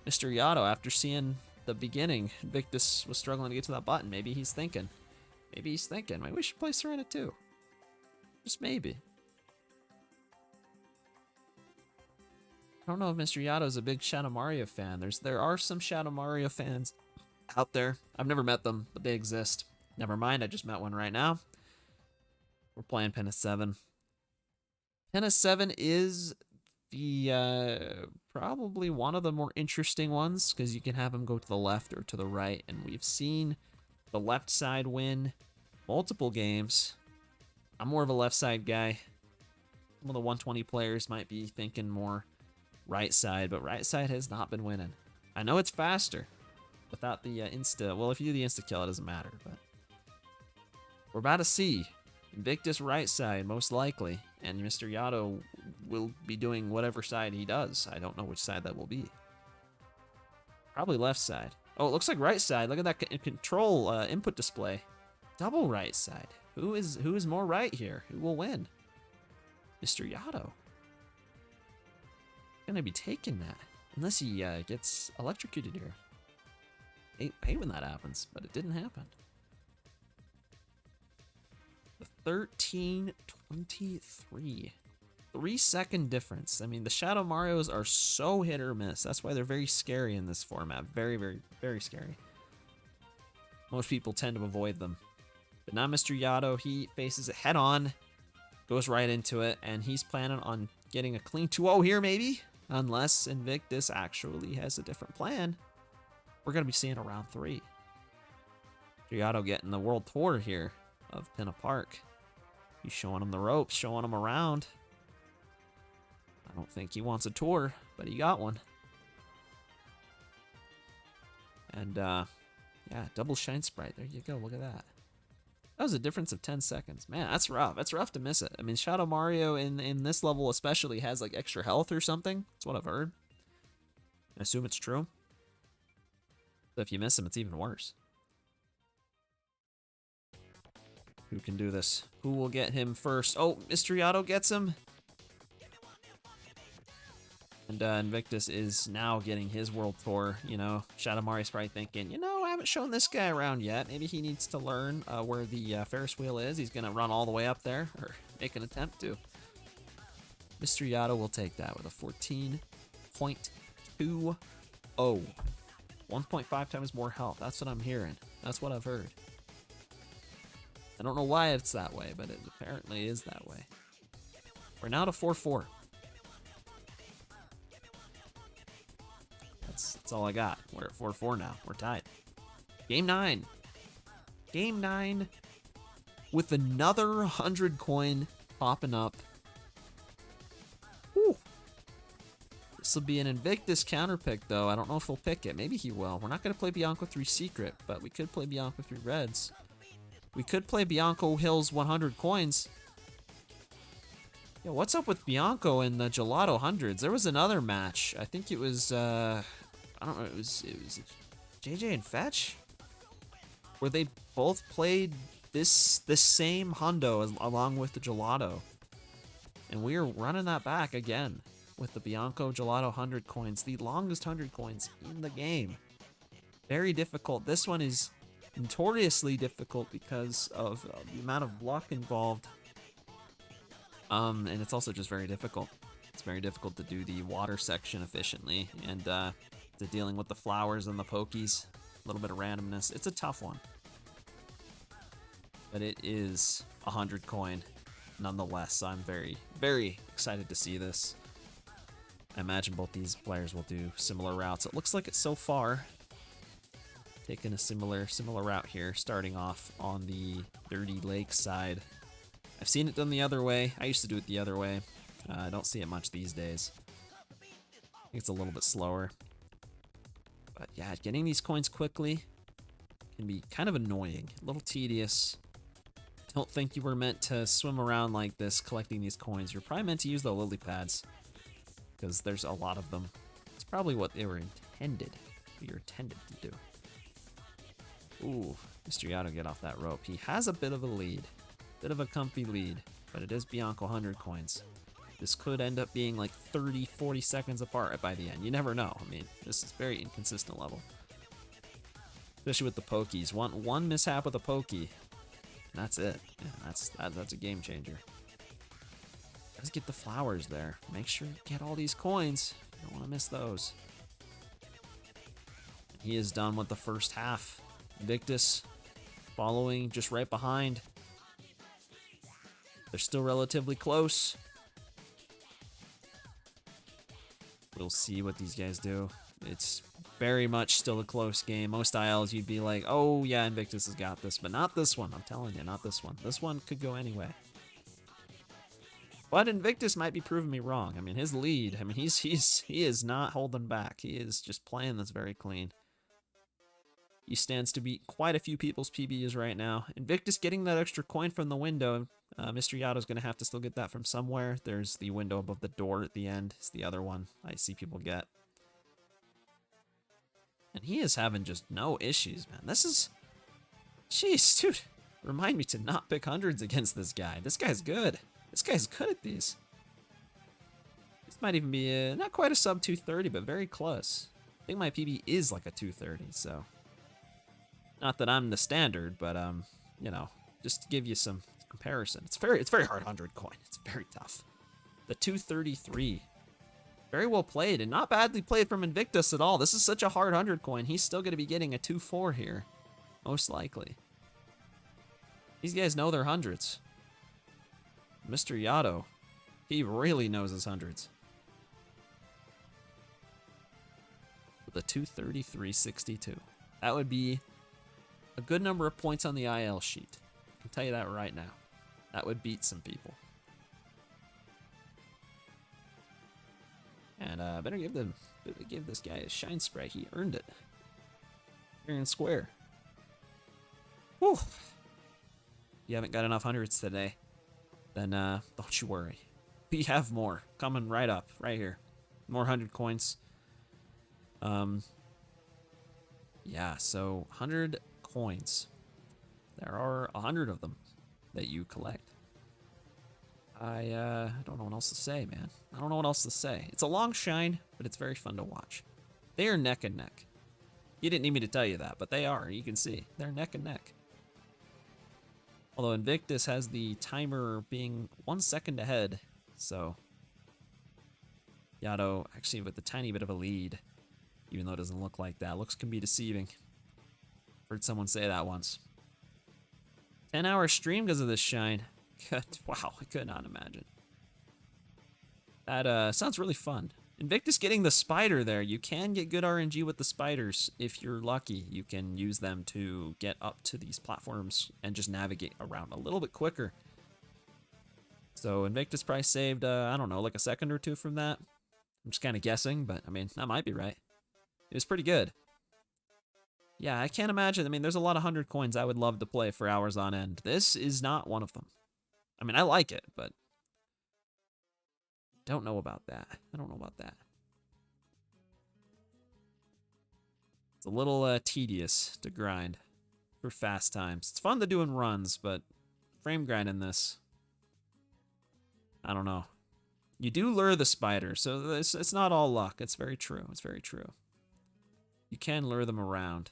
Mr. Yato, after seeing the beginning, Victus was struggling to get to that button. Maybe he's thinking, maybe we should play Serena 2. Just maybe. I don't know if Mr. Yato is a big Shadow Mario fan. There are some Shadow Mario fans out there. I've never met them, but they exist. Never mind, I just met one right now. We're playing Pinna 7. Pinna 7 is the probably one of the more interesting ones because you can have him go to the left or to the right, and we've seen the left side win multiple games. I'm more of a left side guy. Some of the 120 players might be thinking more right side, but right side has not been winning. I know it's faster without the insta. Well, if you do the insta kill, it doesn't matter, but we're about to see Invictus right side, most likely, and Mr. Yato will be doing whatever side he does. I don't know which side that will be. Probably left side. Oh, it looks like right side. Look at that control input display. Double right side. Who is more right here? Who will win? Mr. Yato. Gonna be taking that. Unless he gets electrocuted here. Hate when that happens, but it didn't happen. The 13-23. 3-second difference. I mean, the Shadow Marios are so hit or miss. That's why they're very scary in this format. Very, very, very scary. Most people tend to avoid them. But now Mr. Yato, he faces it head on, goes right into it, and he's planning on getting a clean 2-0 here, maybe? Unless Invictus actually has a different plan. We're going to be seeing a round 3. Mr. Yato getting the world tour here of Pinna Park. He's showing him the ropes, showing him around. I don't think he wants a tour, but he got one. And, yeah, double Shine Sprite. There you go. Look at that. That was a difference of 10 seconds. Man, that's rough. That's rough to miss it. I mean, Shadow Mario in this level especially has, like, extra health or something. That's what I've heard. I assume it's true. So if you miss him, it's even worse. Who can do this? Who will get him first? Oh, Mr. Yato gets him. And Invictus is now getting his world tour. You know, Shadow Mario's probably thinking, you know, I haven't shown this guy around yet. Maybe he needs to learn where the Ferris wheel is. He's going to run all the way up there, or make an attempt to. Mr. Yato will take that with a 14.20. 1.5 times more health. That's what I'm hearing. That's what I've heard. I don't know why it's that way, but it apparently is that way. We're now to 4-4. That's all I got. We're at 4-4 now. We're tied. Game 9. Game 9 with another 100 coin popping up. Whew. This will be an Invictus counter pick, though. I don't know if he'll pick it. Maybe he will. We're not going to play Bianco 3 Secret, but we could play Bianco 3 Reds. We could play Bianco Hills 100 coins. Yeah, what's up with Bianco and the Gelato hundreds? There was another match. I think it was, I don't know, it was JJ and Fetch? Where they both played this same hundo along with the Gelato. And we're running that back again with the Bianco Gelato 100 coins, the longest 100 coins in the game. Very difficult. This one is notoriously difficult because of the amount of luck involved. And it's also just very difficult. It's very difficult to do the water section efficiently, and to dealing with the flowers and the pokies. A little bit of randomness. It's a tough one. But it is 100 coin nonetheless, so I'm very, very excited to see this. I imagine both these players will do similar routes. It looks like it so far. Taking a similar route here, starting off on the Dirty Lake side. I've seen it done the other way. I used to do it the other way. I don't see it much these days. I think it's a little bit slower. But yeah, getting these coins quickly can be kind of annoying, a little tedious. Don't think you were meant to swim around like this collecting these coins. You're probably meant to use the lily pads because there's a lot of them. It's probably what they were intended, what you're intended to do. Ooh, Mr. Yato get off that rope. He has a bit of a lead, bit of a comfy lead, but it is Bianco 100 coins. This could end up being like 30, 40 seconds apart by the end. You never know. I mean, this is very inconsistent level. Especially with the pokies. One mishap with a pokey, and that's it. Yeah, that's a game changer. Let's get the flowers there. Make sure you get all these coins. You don't want to miss those. And he is done with the first half. Invictus following just right behind. They're still relatively close. We'll see what these guys do. It's very much still a close game. Most ILs you'd be like, oh yeah, Invictus has got this, but not this one. I'm telling you, not this one. This one could go anyway. But Invictus might be proving me wrong. I mean, his lead, I mean, he is not holding back. He is just playing this very clean. He stands to beat quite a few people's PBs right now. Invictus getting that extra coin from the window. Mr. Yato's going to have to still get that from somewhere. There's the window above the door at the end. It's the other one I see people get. And he is having just no issues, man. This is... Jeez, dude. Remind me to not pick hundreds against this guy. This guy's good. This guy's good at these. This might even be not quite a sub 230, but very close. I think my PB is like a 230, so... Not that I'm the standard, but, you know, just to give you some comparison. It's very hard 100 coin. It's very tough. The 233. Very well played, and not badly played from Invictus at all. This is such a hard 100 coin. He's still going to be getting a 2-4 here. Most likely. These guys know their hundreds. Mr. Yato, he really knows his hundreds. With a 233.62. That would be a good number of points on the IL sheet. I can tell you that right now. That would beat some people. And better give this guy a shine spray. He earned it. Fair and square. Whew. You haven't got enough hundreds today, then don't you worry. We have more coming right up, right here. More 100 coins. Yeah, so 100 coins. There are 100 of them that you collect. I don't know what else to say, man. I don't know what else to say. It's a long shine, but it's very fun to watch. They are neck and neck. You didn't need me to tell you that, but they are. You can see. They're neck and neck. Although Invictus has the timer being 1 second ahead, so Yato actually with a tiny bit of a lead, even though it doesn't look like that. Looks can be deceiving. Heard someone say that once. 10-hour stream because of this shine. Wow, I could not imagine. That sounds really fun. Invictus getting the spider there. You can get good RNG with the spiders if you're lucky. You can use them to get up to these platforms and just navigate around a little bit quicker. So Invictus probably saved, I don't know, like a second or two from that. I'm just kind of guessing, but I mean, that might be right. It was pretty good. Yeah, I can't imagine. I mean, there's a lot of 100 coins I would love to play for hours on end. This is not one of them. I mean, I like it, but don't know about that. I don't know about that. It's a little tedious to grind for fast times. It's fun to do in runs, but frame grinding this, I don't know. You do lure the spider, so it's not all luck. It's very true. It's very true. You can lure them around.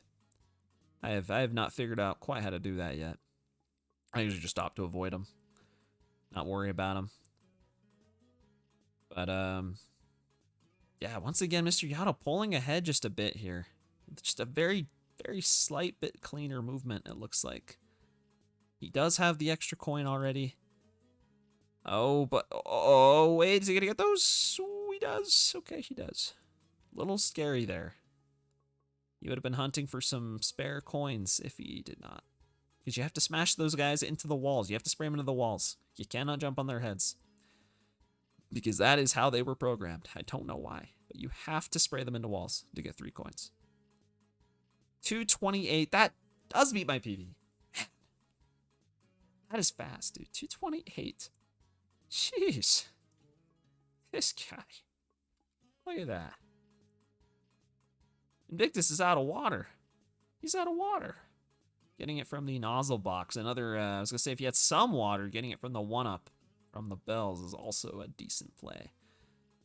I have not figured out quite how to do that yet. I usually just opt to avoid them, not worry about them. But yeah. Once again, Mr. Yato pulling ahead just a bit here. Just a very slight bit cleaner movement. It looks like he does have the extra coin already. Oh, but oh wait, is he gonna get those? Oh, he does. Okay, he does. A little scary there. He would have been hunting for some spare coins if he did not. Because you have to smash those guys into the walls. You have to spray them into the walls. You cannot jump on their heads. Because that is how they were programmed. I don't know why. But you have to spray them into walls to get 3 coins. 228. That does beat my PB. Man, that is fast, dude. 228. Jeez. This guy. Look at that. Invictus is out of water. He's out of water. Getting it from the nozzle box. Another, I was going to say, if you had some water, getting it from the 1-up from the bells is also a decent play.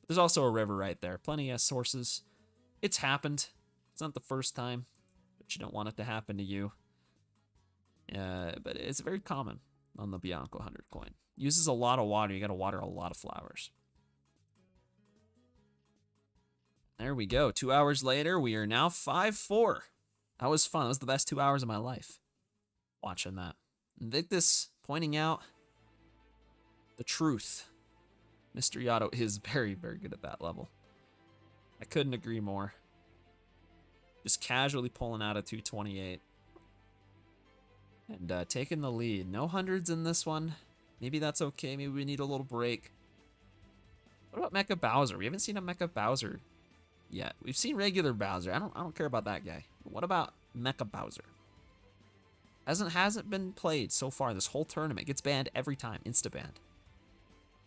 There's also a river right there. Plenty of sources. It's happened. It's not the first time, but you don't want it to happen to you. But it's very common on the Bianco 100 coin. Uses a lot of water. You got to water a lot of flowers. There we go. 2 hours later, we are now 5-4. That was fun. That was the best 2 hours of my life. Watching that. Invictus pointing out the truth. Mr. Yato is very, very good at that level. I couldn't agree more. Just casually pulling out a 228. And taking the lead. No hundreds in this one. Maybe that's okay. Maybe we need a little break. What about Mecha Bowser? We haven't seen a Mecha Bowser yet. We've seen regular Bowser. I don't care about that guy. But what about Mecha Bowser? Hasn't been played so far this whole tournament. Gets banned every time. Insta-banned.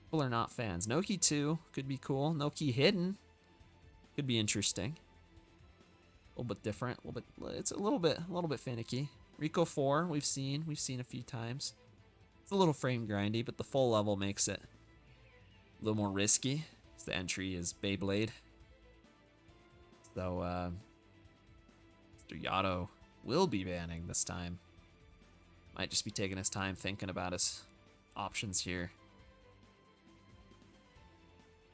People are not fans. Noki 2 could be cool. Noki Hidden could be interesting. A little bit different. It's a little bit finicky. Rico 4 we've seen a few times. It's a little frame grindy, but the full level makes it a little more risky. So the entry is Beyblade. So Mr. Yato will be banning this time. Might just be taking his time thinking about his options here.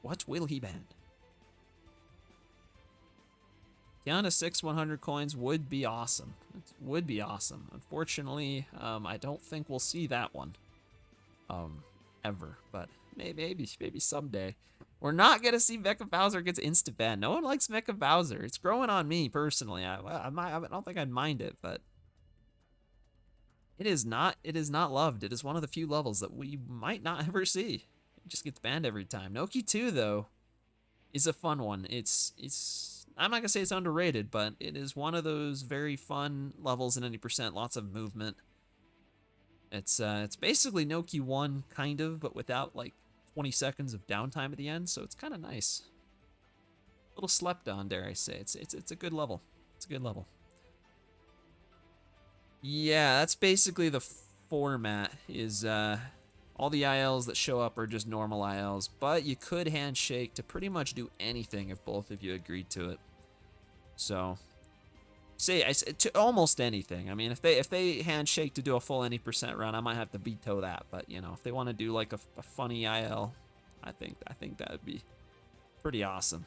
What will he ban? Down to 6 100 coins would be awesome. It would be awesome. Unfortunately, I don't think we'll see that one. Ever. But maybe someday. We're not going to see Mecha Bowser gets insta-banned. No one likes Mecha Bowser. It's growing on me, personally. I don't think I'd mind it, but it is not loved. It is one of the few levels that we might not ever see. It just gets banned every time. Noki 2, though, is a fun one. It's I'm not going to say it's underrated, but it is one of those very fun levels in 90%. Lots of movement. It's basically Noki 1, kind of, but without, like, 20 seconds of downtime at the end, so it's kind of nice. A little slept on, dare I say. It's a good level. It's a good level. Yeah, that's basically the format, is all the ILs that show up are just normal ILs, but you could handshake to pretty much do anything if both of you agreed to it. So, to almost anything. I mean, if they handshake to do a full 90% run, I might have to veto that. But you know, if they want to do like a funny IL, I think that would be pretty awesome.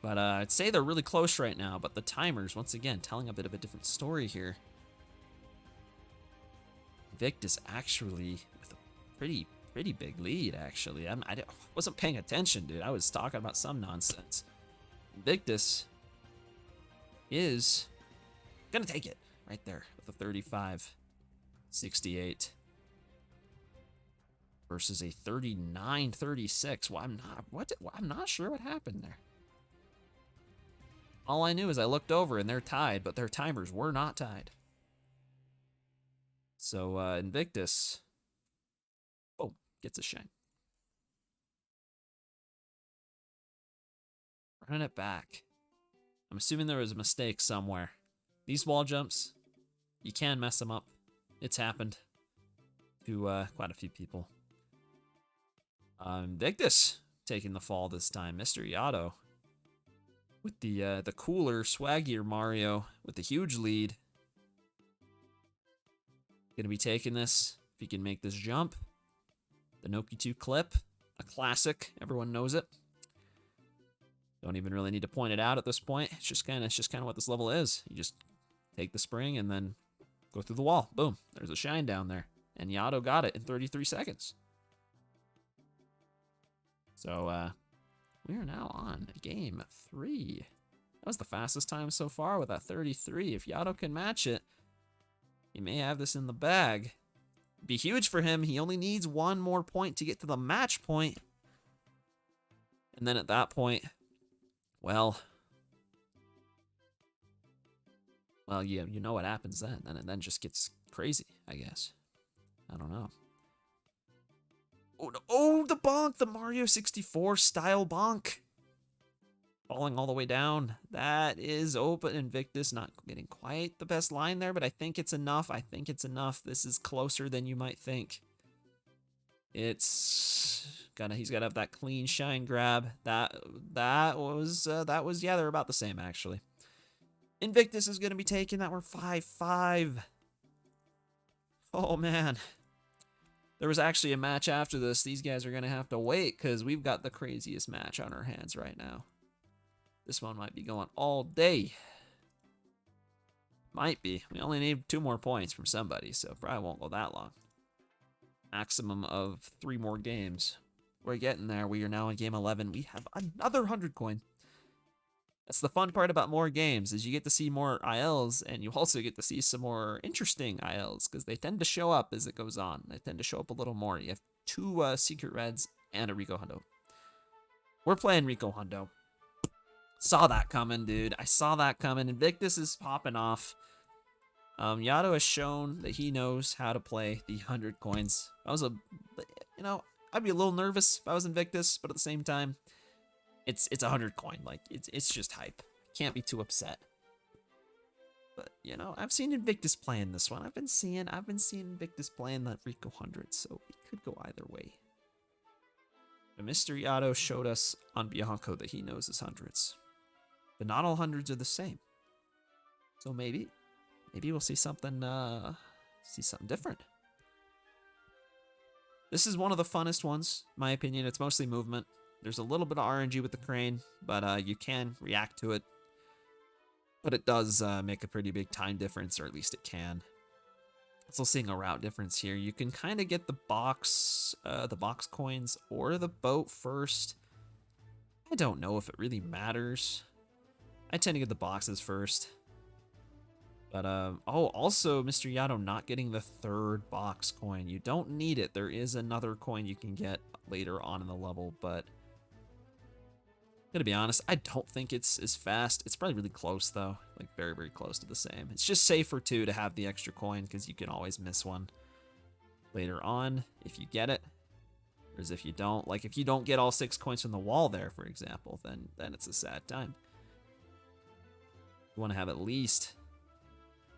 But I'd say they're really close right now. But the timers, once again, telling a bit of a different story here. Invictus actually with a pretty big lead. Actually, I wasn't paying attention, dude. I was talking about some nonsense. Invictus is gonna take it right there with a 35-68 versus a 39-36. Well, I'm not sure what happened there. All I knew is I looked over and they're tied, but their timers were not tied. So Invictus, oh, gets a shine. Running it back. I'm assuming there was a mistake somewhere. These wall jumps, you can mess them up. It's happened to quite a few people. Invictus taking the fall this time. Mr. Yato with the cooler, swaggier Mario with the huge lead. Gonna be taking this if he can make this jump. The Noki 2 clip, a classic. Everyone knows it. Don't even really need to point it out at this point. It's just kind of what this level is. You just take the spring and then go through the wall. Boom. There's a shine down there. And Yato got it in 33 seconds. So, we are now on game 3. That was the fastest time so far with that 33. If Yato can match it, he may have this in the bag. Be huge for him. He only needs one more point to get to the match point. And then at that point, well, yeah, you know what happens then. And it then just gets crazy, I guess. I don't know. Oh, no. Oh, the bonk, the Mario 64 style bonk. Falling all the way down. That is open. Invictus not getting quite the best line there, but I think it's enough. This is closer than you might think. He's got to have that clean shine grab. That was yeah, they're about the same actually. Invictus is going to be taking that. We're 5-5. Oh man. There was actually a match after this. These guys are going to have to wait because we've got the craziest match on our hands right now. This one might be going all day. Might be. We only need 2 more points from somebody, so probably won't go that long. Maximum of 3 more games. We're getting there. We are now in game 11. We have another 100 coin. That's the fun part about more games, is you get to see more ILs, and you also get to see some more interesting ILs, because they tend to show up as it goes on. They tend to show up a little more. You have 2 Secret Reds and a Rico Hundo. We're playing Rico Hundo. Saw that coming, dude. I saw that coming. Invictus is popping off. Yato has shown that he knows how to play the 100 coins. I'd be a little nervous if I was Invictus, but at the same time, it's 100 coin. Like, it's just hype. Can't be too upset. But, I've seen Invictus playing this one. I've been seeing Invictus playing that Rico 100, so it could go either way. But Mr. Yato showed us on Bianco that he knows his hundreds. But not all hundreds are the same. So maybe we'll see something different. This is one of the funnest ones, in my opinion. It's mostly movement. There's a little bit of RNG with the crane, but you can react to it. But it does make a pretty big time difference, or at least it can. Also seeing a route difference here. You can kind of get the box coins or the boat first. I don't know if it really matters. I tend to get the boxes first. But, also Mr. Yato not getting the 3rd box coin. You don't need it. There is another coin you can get later on in the level, but gonna be honest, I don't think it's as fast. It's probably really close, though. Like, very, very close to the same. It's just safer, too, to have the extra coin, because you can always miss one later on if you get it. Whereas if you don't, like, if you don't get all 6 coins from the wall there, for example, then it's a sad time. You want to have at least,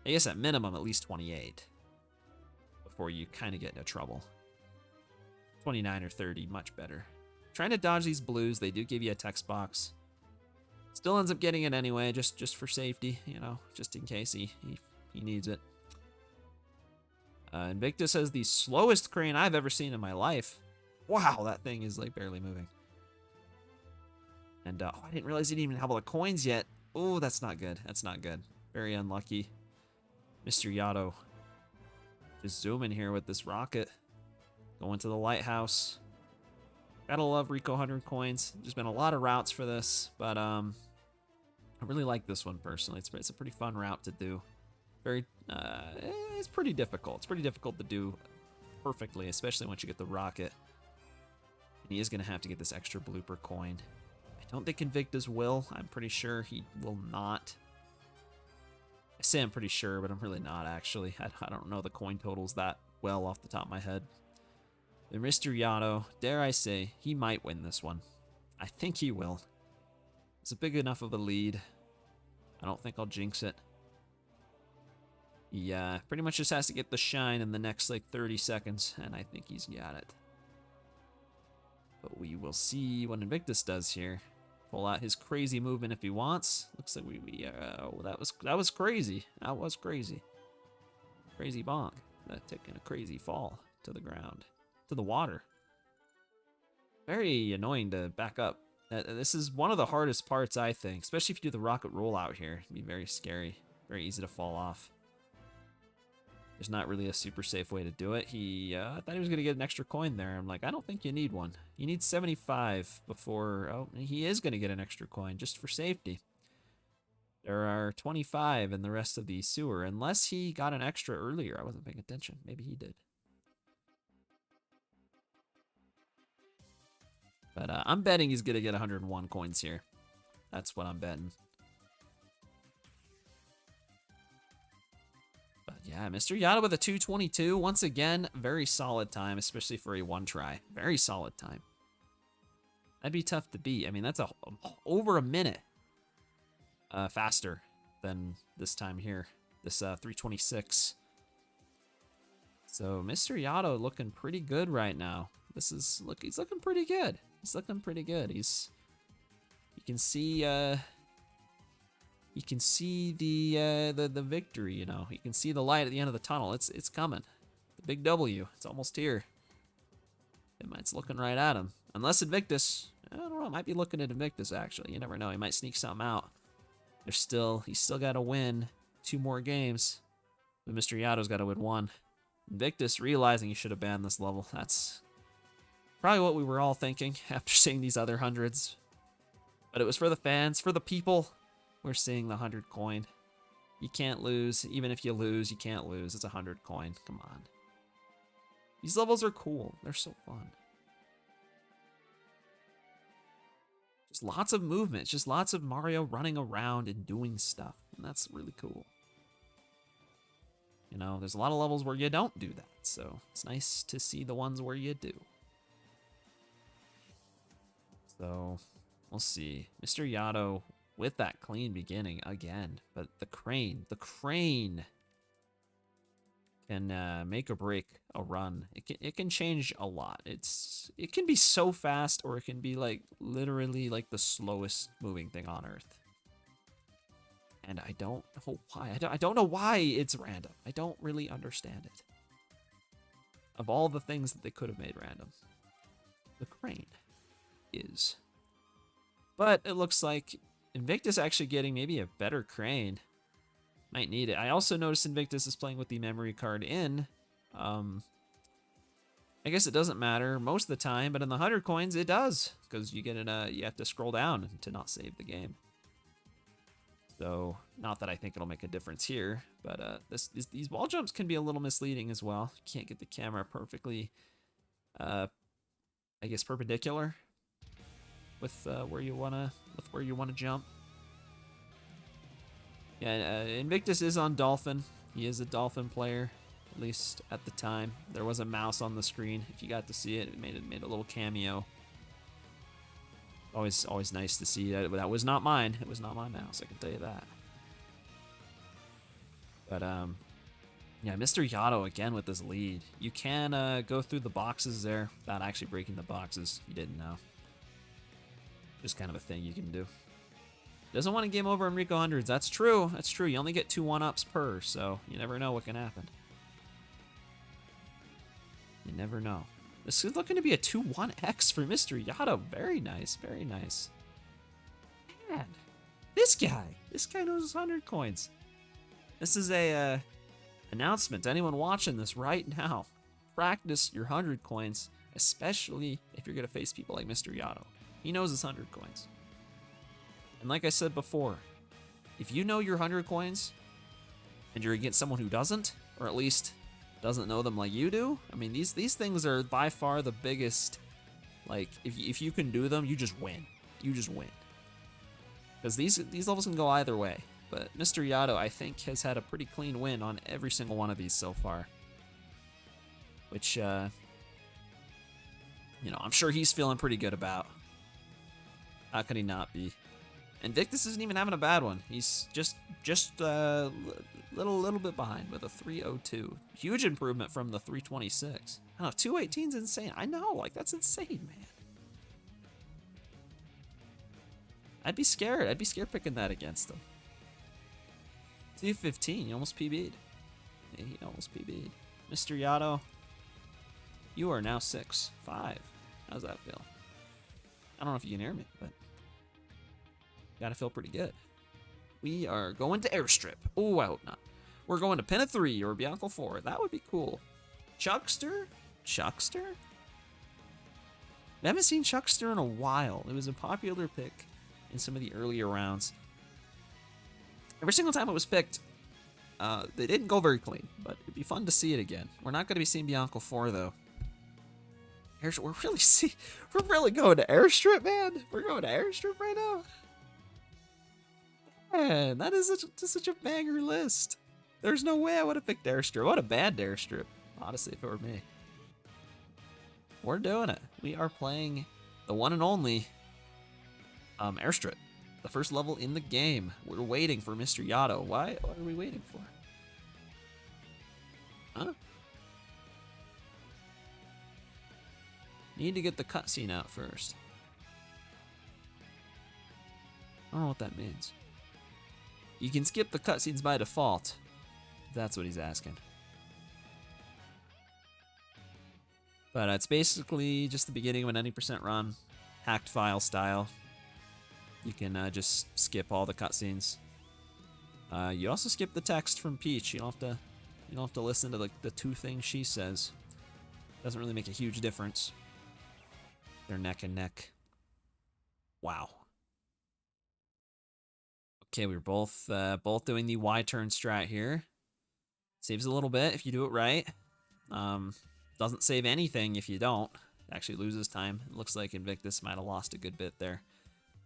I guess at minimum, at least 28 before you kind of get into trouble. 29 or 30, much better. Trying to dodge these blues. They do give you a text box. Still ends up getting it anyway, just for safety, just in case he needs it. Invictus has the slowest crane I've ever seen in my life. Wow, that thing is like barely moving. And I didn't realize he didn't even have all the coins yet. Oh, that's not good. That's not good. Very unlucky. Mr. Yato just zooming here with this rocket. Going to the lighthouse. Gotta love Rico 100 coins. There's been a lot of routes for this, but I really like this one personally. It's a pretty fun route to do. It's pretty difficult. It's pretty difficult to do perfectly, especially once you get the rocket. And he is gonna have to get this extra blooper coin. I don't think Invictus will. I'm pretty sure he will not. I say I'm pretty sure, but I'm really not, actually. I don't know the coin totals that well off the top of my head. And Mr. Yato, dare I say, he might win this one. I think he will. It's a big enough of a lead. I don't think I'll jinx it. Yeah, pretty much just has to get the shine in the next, like, 30 seconds, and I think he's got it. But we will see what Invictus does here. Pull out his crazy movement if he wants. Looks like that was crazy. That was crazy. Crazy bonk. That taking a crazy fall to the ground, to the water. Very annoying to back up. This is one of the hardest parts, I think, especially if you do the rocket rollout here. It'd be very scary, very easy to fall off. There's not really a super safe way to do it. I thought he was gonna get an extra coin there. I'm like, I don't think you need one. You need 75 before, oh, he is gonna get an extra coin just for safety. There are 25 in the rest of the sewer, unless he got an extra earlier. I wasn't paying attention. Maybe he did. But I'm betting he's gonna get 101 coins here. That's what I'm betting. But yeah, Mr. Yada with a 222. Once again, very solid time, especially for a one try. Very solid time. That'd be tough to beat. I mean, that's over a minute faster than this time here. This 326. So Mr. Yada looking pretty good right now. He's looking pretty good. He's looking pretty good. You can see the victory, you know. You can see the light at the end of the tunnel. It's coming. The big W. It's almost here. It's looking right at him. Unless Invictus, I don't know, it might be looking at Invictus actually. You never know. He might sneak something out. He's still got to win 2 more games. But Mr. Yato's got to win 1. Invictus realizing he should have banned this level. That's probably what we were all thinking after seeing these other hundreds. But it was for the fans, for the people. We're seeing the 100 coin. You can't lose. Even if you lose, you can't lose. It's 100 coin. Come on. These levels are cool. They're so fun. Just lots of movement. Just lots of Mario running around and doing stuff. And that's really cool. You know, there's a lot of levels where you don't do that. So it's nice to see the ones where you do. So we'll see. Mr. Yato with that clean beginning again. But the crane can make or break a run. It can change a lot. It can be so fast, or it can be like literally like the slowest moving thing on Earth. And I don't know why. I don't know why it's random. I don't really understand it. Of all the things that they could have made random, the crane is. But it looks like Invictus actually getting maybe a better crane. Might need it. I also noticed Invictus is playing with the memory card in. I guess it doesn't matter most of the time, but in the 100 coins it does, because you have to scroll down to not save the game. So, not that I think it'll make a difference here, but these wall jumps can be a little misleading as well. You can't get the camera perfectly, I guess, perpendicular with where you wanna jump. Yeah, Invictus is on Dolphin. He is a Dolphin player, at least at the time. There was a mouse on the screen. If you got to see it, it made a little cameo. Always nice to see that. That was not mine. It was not my mouse, I can tell you that. But yeah, Mr. Yato again with this lead. You can go through the boxes there without actually breaking the boxes. You didn't know. Just kind of a thing you can do. Doesn't want to game over Enrico hundreds. That's true. That's true. You only get 2 1-ups per, so you never know what can happen. You never know. This is looking to be a 2-1x for Mr. Yato. Very nice. Very nice. Man, this guy knows his 100 coins. This is a announcement to anyone watching this right now. Practice your 100 coins, especially if you're going to face people like Mr. Yato. He knows his 100 coins. And like I said before, if you know your 100 coins and you're against someone who doesn't, or at least doesn't know them like you do, I mean, these things are by far the biggest. Like, if you can do them, you just win. You just win. Because these levels can go either way. But Mr. Yato, I think, has had a pretty clean win on every single one of these so far. Which, you know, I'm sure he's feeling pretty good about. How could he not be? Invictus isn't even having a bad one. He's just a little bit behind with a 302. Huge improvement from the 326. I don't know, 218's insane. I know, like, that's insane, man. I'd be scared. I'd be scared picking that against them. 215. You almost PB'd. Yeah, he almost PB'd. Mr. Yato, you are now 6-5. How's that feel? I don't know if you can hear me, but gotta feel pretty good. We are going to Airstrip. Oh, I hope not. We're going to Pinna 3 or Bianco 4. That would be cool. Chuckster? Chuckster? I haven't seen Chuckster in a while. It was a popular pick in some of the earlier rounds. Every single time it was picked, they didn't go very clean, but it'd be fun to see it again. We're not going to be seeing Bianco 4, though. We're really going to Airstrip, man. We're going to Airstrip right now. Man, that is such a banger list. There's no way I would have picked Airstrip. What a bad Airstrip, honestly, if it were me. We're doing it. We are playing the one and only Airstrip. The first level in the game. We're waiting for Mr. Yato. Why are we waiting for? Huh? Need to get the cutscene out first. I don't know what that means. You can skip the cutscenes by default. If that's what he's asking. But it's basically just the beginning of an 90% run. Hacked file style. You can just skip all the cutscenes. You also skip the text from Peach. You don't have to listen to the two things she says. Doesn't really make a huge difference. They're neck and neck. Wow. Okay, we're both doing the Y turn strat here. Saves a little bit if you do it right. Doesn't save anything if you don't. Actually loses time. It looks like Invictus might have lost a good bit there.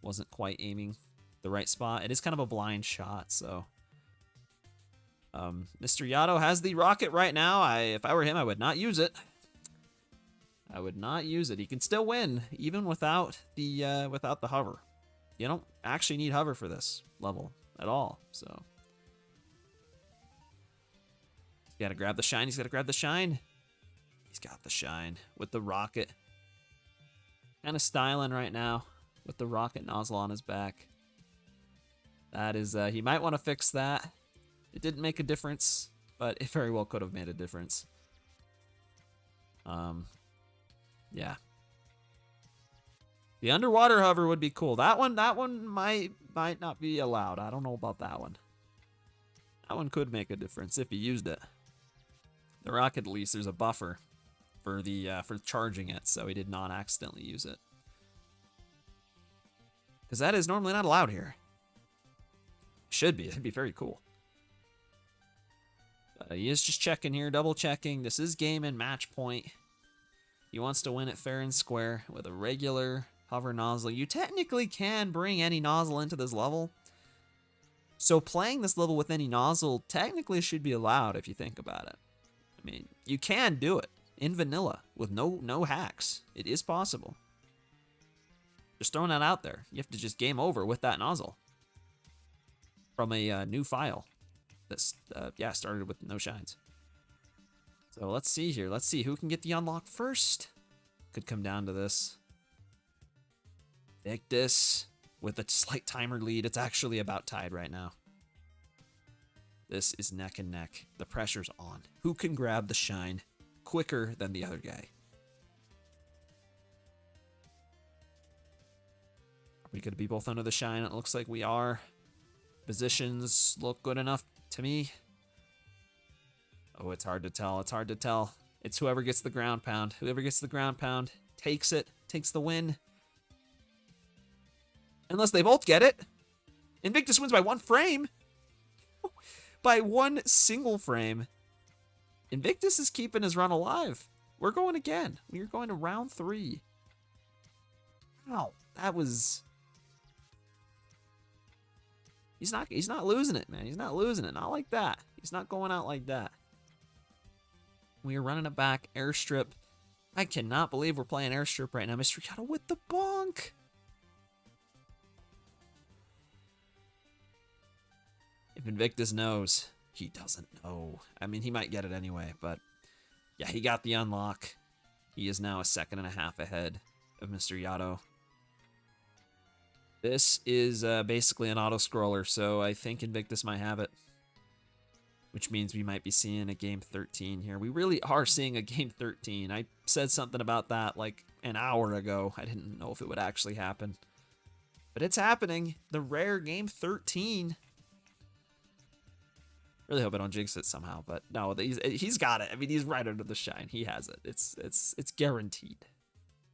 Wasn't quite aiming the right spot. It is kind of a blind shot, so. Mr. Yato has the rocket right now. If I were him, I would not use it. I would not use it. He can still win, even without the hover. You don't actually need hover for this level at all, so. He's got to grab the shine. He's got to grab the shine. He's got the shine with the rocket. Kind of styling right now with the rocket nozzle on his back. That is, he might want to fix that. It didn't make a difference, but it very well could have made a difference. Yeah. The underwater hover would be cool. That one might not be allowed. I don't know about that one. That one could make a difference if you used it. The rocket, at least, there's a buffer for for charging it, so he did not accidentally use it. Because that is normally not allowed here. Should be. It'd be very cool. He is just checking here, double checking. This is game and match point. He wants to win it fair and square with a regular hover nozzle. You technically can bring any nozzle into this level. So playing this level with any nozzle technically should be allowed if you think about it. I mean, you can do it in vanilla with no hacks. It is possible. Just throwing that out there. You have to just game over with that nozzle from a new file that's started with no shines. So let's see here. Let's see who can get the unlock first. Could come down to this. Victus with a slight timer lead. It's actually about tied right now. This is neck and neck. The pressure's on. Who can grab the shine quicker than the other guy? Are we going to be both under the shine? It looks like we are. Positions look good enough to me. Oh, it's hard to tell. It's hard to tell. It's whoever gets the ground pound. Whoever gets the ground pound takes it, takes the win. Unless they both get it. Invictus wins by 1 frame. By 1 single frame. Invictus is keeping his run alive. We're going again. We are going to round 3. Wow, that was... He's not losing it, man. He's not losing it. Not like that. He's not going out like that. We are running it back. Airstrip. I cannot believe we're playing Airstrip right now. Mr. Yato with the bonk. If Invictus knows, he doesn't know. I mean, he might get it anyway, but yeah, he got the unlock. He is now a 1.5 seconds ahead of Mr. Yato. This is basically an auto-scroller, so I think Invictus might have it. Which means we might be seeing a game 13 here. We really are seeing a game 13. I said something about that like an hour ago. I didn't know if it would actually happen. But it's happening. The rare game 13. Really hope I don't jinx it somehow, but no, he's got it. I mean, he's right under the shine. He has it. It's guaranteed.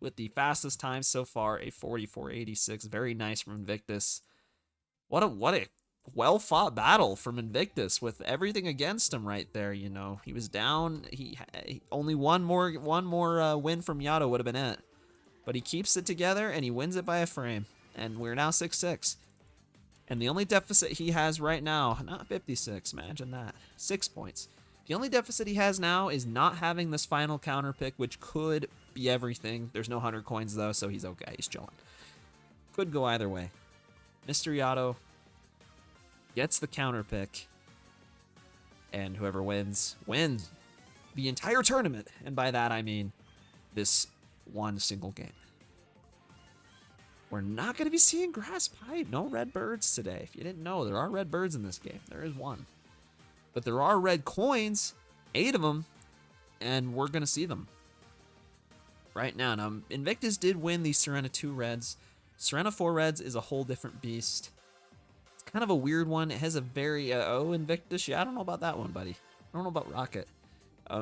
With the fastest time so far, a 44.86. Very nice from Invictus. What a well-fought battle from Invictus with everything against him right there, you know. He was down. He only one more win from Yato would have been it. But he keeps it together and he wins it by a frame. And we're now 6-6. And the only deficit he has right now, not 56, imagine that, 6 points. The only deficit he has now is not having this final counter pick, which could be everything. There's no 100 coins though, so he's okay, he's chilling. Could go either way. Mr. Yato gets the counter pick, and whoever wins the entire tournament. And by that I mean this one single game. We're not going to be seeing grass pipe. No red birds today. If you didn't know, there are red birds in this game. There is one. But there are red coins, 8 of them, and we're going to see them right now. Now, Invictus did win the Serena 2 reds. Serena 4 reds is a whole different beast. It's kind of a weird one. It has a very, Invictus. Yeah, I don't know about that one, buddy. I don't know about Rocket.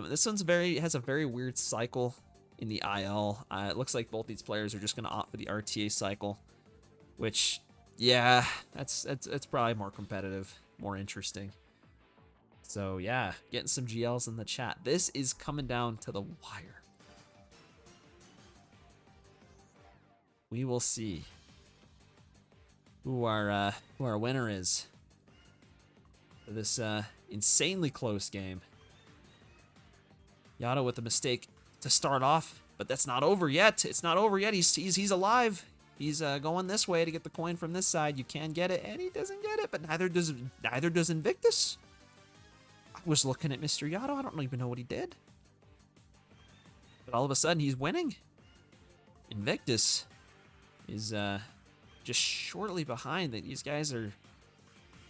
This one's has a very weird cycle in the IL. It looks like both these players are just going to opt for the RTA cycle, which, yeah, that's probably more competitive, more interesting. So yeah, getting some GLs in the chat. This is coming down to the wire. We will see who our winner is for this insanely close game. Yato with a mistake to start off, but that's not over yet. It's not over yet. He's alive. He's going this way to get the coin from this side. You can get it, and he doesn't get it, but neither does Invictus. I was looking at Mr. Yato. I don't even know what he did. But all of a sudden, he's winning. Invictus is just shortly behind. That these guys are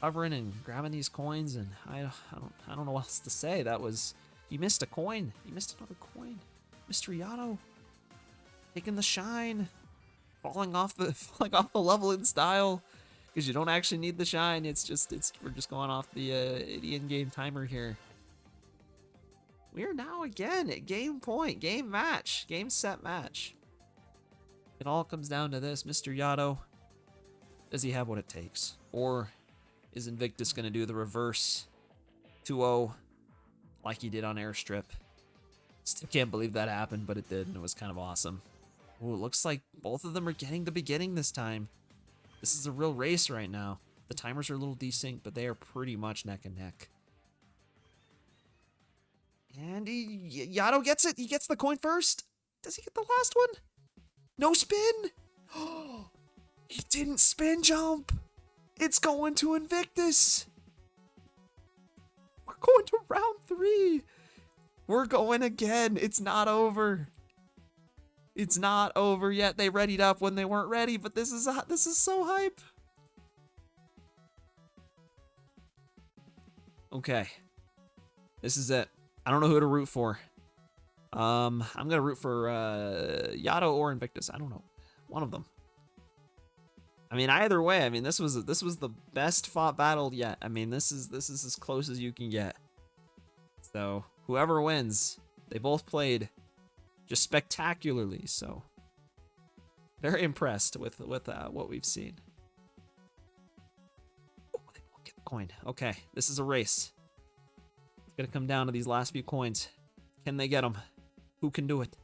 hovering and grabbing these coins, and I don't know what else to say. That was, he missed a coin. He missed another coin. Mr. Yato taking the shine, falling off the level in style, because you don't actually need the shine. We're just going off the in-game timer here. We are now again at game point, game match, game set match. It all comes down to this. Mr. Yato, does he have what it takes? Or is Invictus going to do the reverse 2-0 like he did on Airstrip? Still can't believe that happened, but it did, and it was kind of awesome. Ooh, it looks like both of them are getting the beginning this time. This is a real race right now. The timers are a little desync, but they are pretty much neck and neck. And Yato gets it. He gets the coin first. Does he get the last one? No spin. Oh, he didn't spin jump. It's going to Invictus. We're going to round 3. We're going again. It's not over. It's not over yet. They readied up when they weren't ready, but this is so hype. Okay. This is it. I don't know who to root for. I'm gonna root for Yato or Invictus. I don't know. One of them. I mean, either way, I mean, this was the best fought battle yet. I mean, this is as close as you can get. So whoever wins, they both played just spectacularly. So very impressed with what we've seen. Oh, they won't get the coin. Okay, this is a race. It's gonna come down to these last few coins. Can they get them? Who can do it?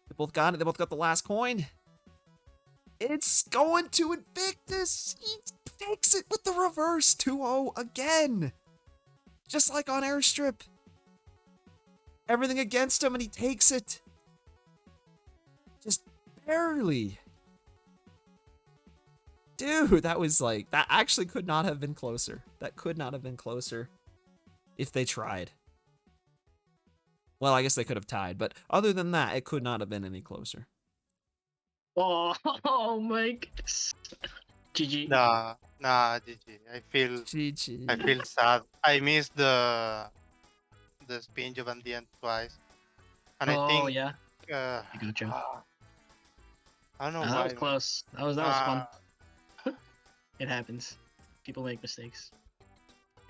They both got it. They both got the last coin. It's going to Invictus. He takes it with the reverse 2-0 again. Just like on Airstrip. Everything against him and he takes it. Just barely. Dude, that was like, that actually could not have been closer. That could not have been closer if they tried. Well, I guess they could have tied, but other than that, it could not have been any closer. Oh, oh my goodness. GG. Nah, nah, GG. I GG. feel sad. I missed the spin job at the end twice, and I Oh think yeah, uh, I got you. I don't know That was why, man. close. That was Uh, fun. It happens. People make mistakes.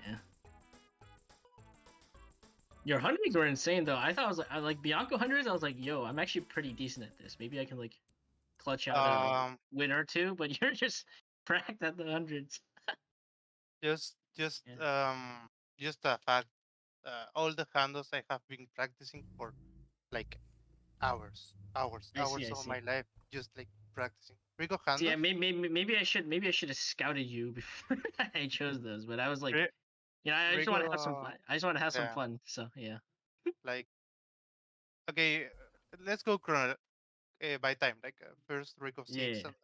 Yeah. Your hundreds were insane though. I thought I like Bianco hundreds. I was like, yo, I'm actually pretty decent at this. Maybe I can like clutch out a um, win or two. But you're just cracked at the hundreds. just just Yeah, um just a fact. All the handles I have been practicing for like I see. hours I of see. my life, just like practicing. Rico See, yeah, handles. maybe I should have scouted you before I chose those. But I was like, Ri- I just want to have some Rico, fun. I just want to have some yeah, fun. So yeah, like okay, let's go by time. Like first Rico yeah. six, and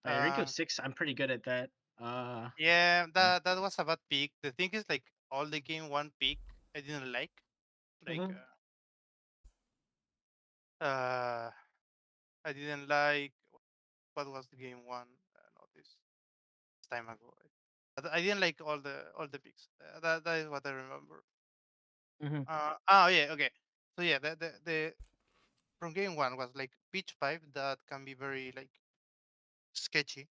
Oh, yeah, Rico um, 6. I'm pretty good at that. Uh, yeah, yeah. that was a bad pick. The thing is, like all the game one pick I didn't like Mm-hmm. I didn't like what was the game one. No, this time ago. I didn't like all the picks. That is what I remember. Mm-hmm. Oh yeah, okay. So yeah, the from game one was like pitch five that can be very like sketchy.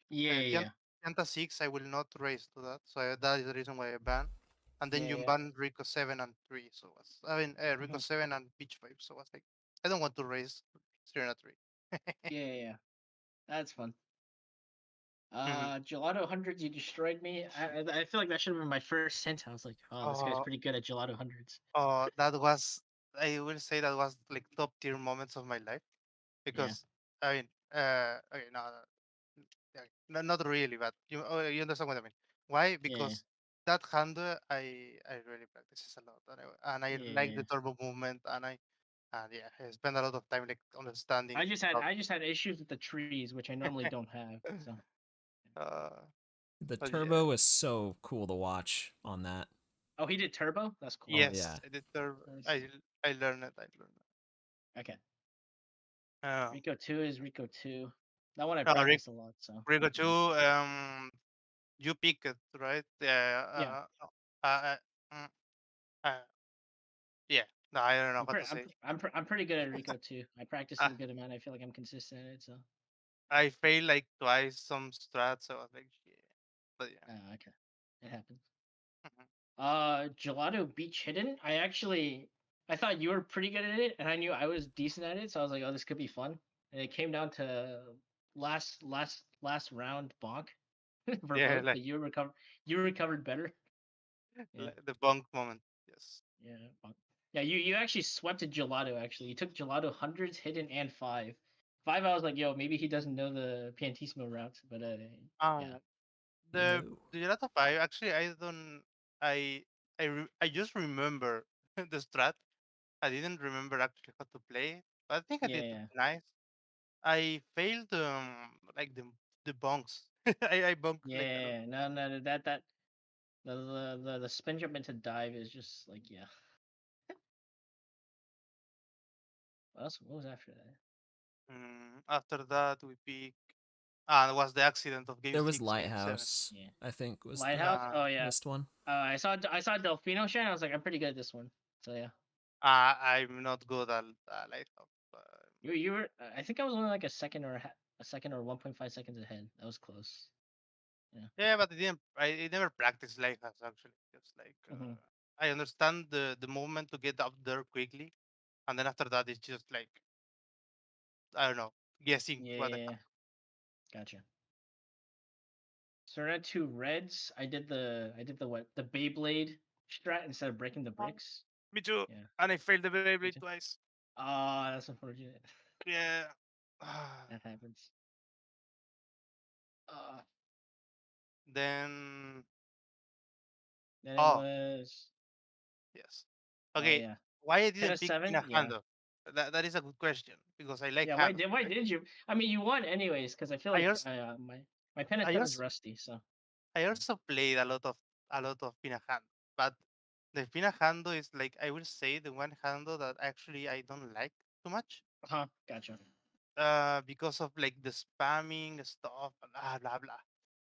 Yeah, yeah, Pianta six I will not raise to that, so that is the reason why I ban. And then yeah, you yeah. ban Rico seven and three, so I mean Rico Mm-hmm. seven and pitch five, so I was like I don't want to raise Serena three. Yeah, yeah, yeah. That's fun. Mhm. Gelato hundreds, you destroyed me. I feel like that should have been my first hint. I was like, oh, this guy's Uh, pretty good at gelato hundreds. that was I will say that was like top tier moments of my life Yeah. because I mean okay yeah, not really, but you understand what I mean. Why? Yeah, Because that handle I really practices a lot, and I yeah, like yeah. the turbo movement, and yeah, I spend a lot of time like understanding. I just had issues with the trees, which I normally don't have. So. uh, The but yeah, turbo is so cool to watch on that. Oh, he did turbo. That's cool. Oh yes, yeah. the turbo. Let me see. I learned it. I learned it. Okay. Uh, Rico 2 is Rico 2. That one I uh, Rick, practiced a lot. So. Rico two. Yeah. You pick it right. Yeah. Yeah. Mm, uh, yeah. No, I don't know what to say. I'm pretty good at Rico too. I practice Uh, it a good amount. I feel like I'm consistent at it. So. I failed like twice some strats, so I was like, yeah. But yeah. Okay. It happens. Mhm. Gelato Beach Hidden. I thought you were pretty good at it, and I knew I was decent at it, so I was like, oh, this could be fun. And it came down to last round bonk for Yeah, both, but you recovered better. Yeah, like the bunk moment. Yes. yeah, bonk. Yeah. You actually swept a Gelato. Actually, you took Gelato hundreds, hidden, and five. Five, I was like, yo, maybe he doesn't know the Pianissimo route, but yeah, Um, the No. the gelato pie. Actually, I don't. I I just remember the strat. I didn't remember actually how to play it, but I think I yeah, did yeah, nice. I failed like the bunks. I bunked like a lot. yeah. No, no, that the spin jump into dive is just like yeah. What else? What was after that? After that, we pick. It was the accident of game There was six, game seven. Lighthouse, Yeah. I think was the Lighthouse. Uh, Oh yeah. missed one. I saw Delfino shine. I was like, I'm pretty good at this one. So yeah. I'm not good at lighthouse. You were. I think I was only like a second or 1.5 seconds ahead. That was close. Yeah. Yeah, but I never practiced lighthouse actually. Just like Hmm. I understand the movement to get up there quickly, and then after that it's just like I don't know, guessing what the Yeah. Gotcha. So I had two reds. I did the what? The Beyblade strat instead of breaking the hell. bricks. Me too. Yeah. And I failed the Me Beyblade too. twice. Ah, that's unfortunate. Yeah. That happens. Uh, Then then it oh was. yes. Oh Okay. yeah. Why I Pit didn't of pick seven. Pina Yeah. Hando? That is a good question because I like Yeah. handles, Why right? did you? I mean, you won anyways because I feel I like also my pen of I seven's also rusty. So I yeah. also played a lot of Pina Hando, but the Pina Hando is like I will say the one handle that actually I don't like too much. Huh. Gotcha. because of like the spamming stuff, blah blah blah.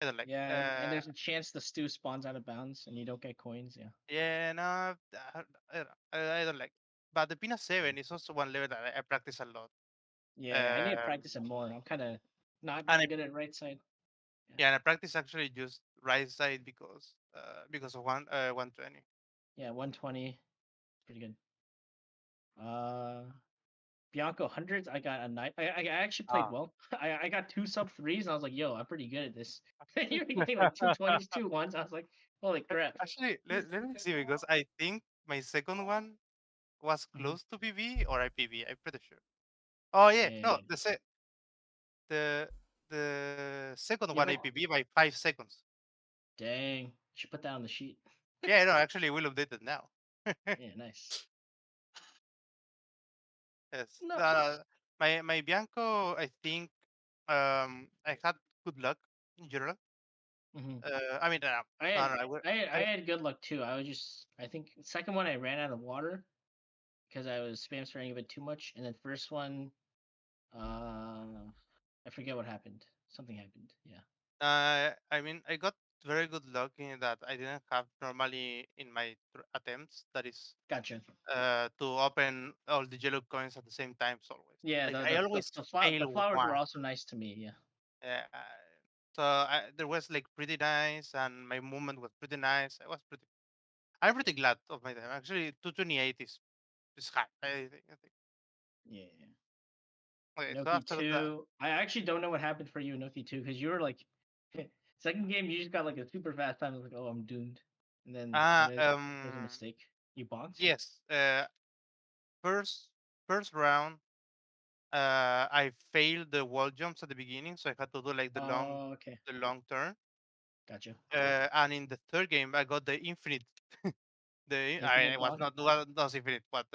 I don't like. Yeah, and there's a chance the stew spawns out of bounds and you don't get coins. Yeah. Yeah, no, I don't like. But the Pina 7 is also one level that I practice a lot. Yeah, I need to Um, practice it more. I'm kind of not and very I good at right side. Yeah. yeah, and I practice actually just right side because of 120. Yeah, 120, pretty good. Uh, Bianco hundreds. I got a night. I actually played Ah. well. I got two sub threes, and I was like, yo, I'm pretty good at this. You were getting like 220s, 2 1s. I was like, holy crap. Actually, let me see because I think my second one was Mhm. close to PB or IPB. I'm pretty sure. Oh yeah, no, Yeah. the the second You one have a IPB by 5 seconds. dang. Should put that on the sheet. Yeah, no, actually, we'll update it now. Yeah, nice. Yes. No. My Bianco, I think I had good luck in general. hmm I mean, I no, had no, I had good luck too. I was just I think second one I ran out of water because I was spam spraying a bit too much, and then first one, I forget what happened. Something happened. Yeah. I mean, I got very good luck in that I didn't have normally in my attempts. That is Gotcha. to open all the yellow coins at the same time. Always Yeah, like I always the fail flowers were one. also nice to me. Yeah. Yeah. So there was like pretty nice, and my movement was pretty nice. I was pretty. I'm pretty glad of my time. Actually, 228 is high. I think. Yeah. Okay, so Inoki after that, 2. I actually don't know what happened for you, Inoki 2, because you were like, second game, you just got like a super fast time. I was like, oh, I'm doomed. And then uh, there's a mistake. You bonked? yes, first first round, I failed the wall jumps at the beginning, so I had to do like Oh, okay. the long turn. Gotcha. And in the third game, I got the infinite. I Infinite was bonk. not infinite, but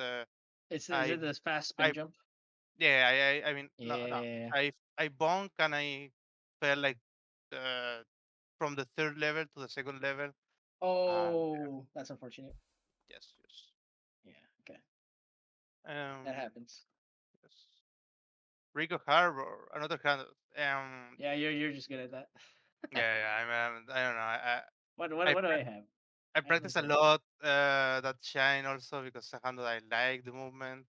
Is I it this fast spin I jump? yeah I mean no Yeah. I bonk and I fell like uh, from the third level to the second level, and Oh, that's unfortunate. yes. Yeah, okay. That Um, happens. yes. Rico Harbor, another kind of Yeah, you're just good at that. I don't know. What I do I prac- have? I I have practice like a a lot that shine also because I handle I like the movement.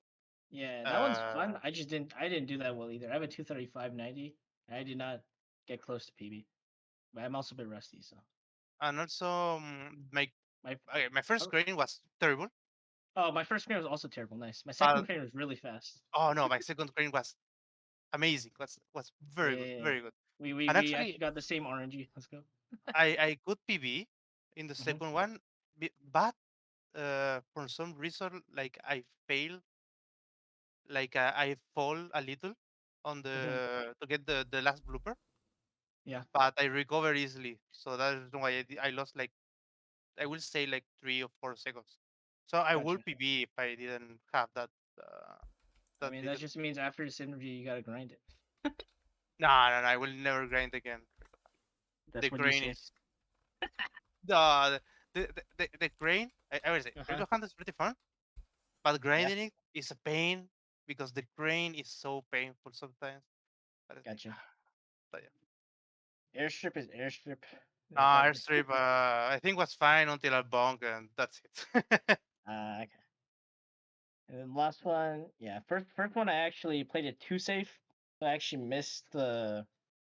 yeah, that one's Uh, fun. I didn't do that well either. I have a 235/90. I did not get close to PB. But I'm also a bit rusty, so and also my my first oh, screen was terrible, oh, my first screen was also terrible. Nice. My second but screen was really fast. oh no, my second screen was amazing. Was very good, Yeah, very good. we And we actually, actually got the same RNG. Let's go. I could PB in the hmm second one, but for some reason, like I fail, like I fall a little on hmm the to get the last blooper, Yeah, but I recover easily. So that's why I lost like I will say like 3 or 4 seconds. So I will gotcha. PB if I didn't have uh, I that mean, that little. just means after this interview, you gotta grind it. No, no, no, I will never grind again. That's The what you grain say. is the grain. I would say Uh huh. Rico Hunt is pretty fun, but Yeah, grinding it is a pain because the grain is so painful sometimes. But it's like, gotcha. but yeah. Airstrip is airstrip. There's nothing. Airstrip, I think was fine until I bonk, and that's it. Okay. And then last one, yeah, first one I actually played it too safe. So I actually missed the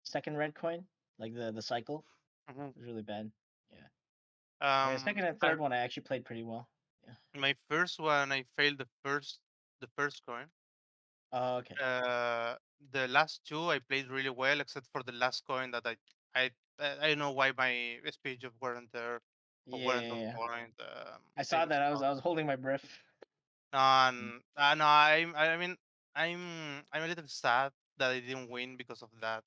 second red coin, like the cycle. Mhm. It was really bad. Yeah. And the um, second and I- third one I actually played pretty well. Yeah. my first one, I failed the first coin. Oh, okay. Uh, the last two I played really well, except for the last coin that I I don't know why my speed just weren't there or weren't on Yeah. point. I I saw just that. I was holding my breath. Mm. no, I mean I'm a little sad that I didn't win because of that.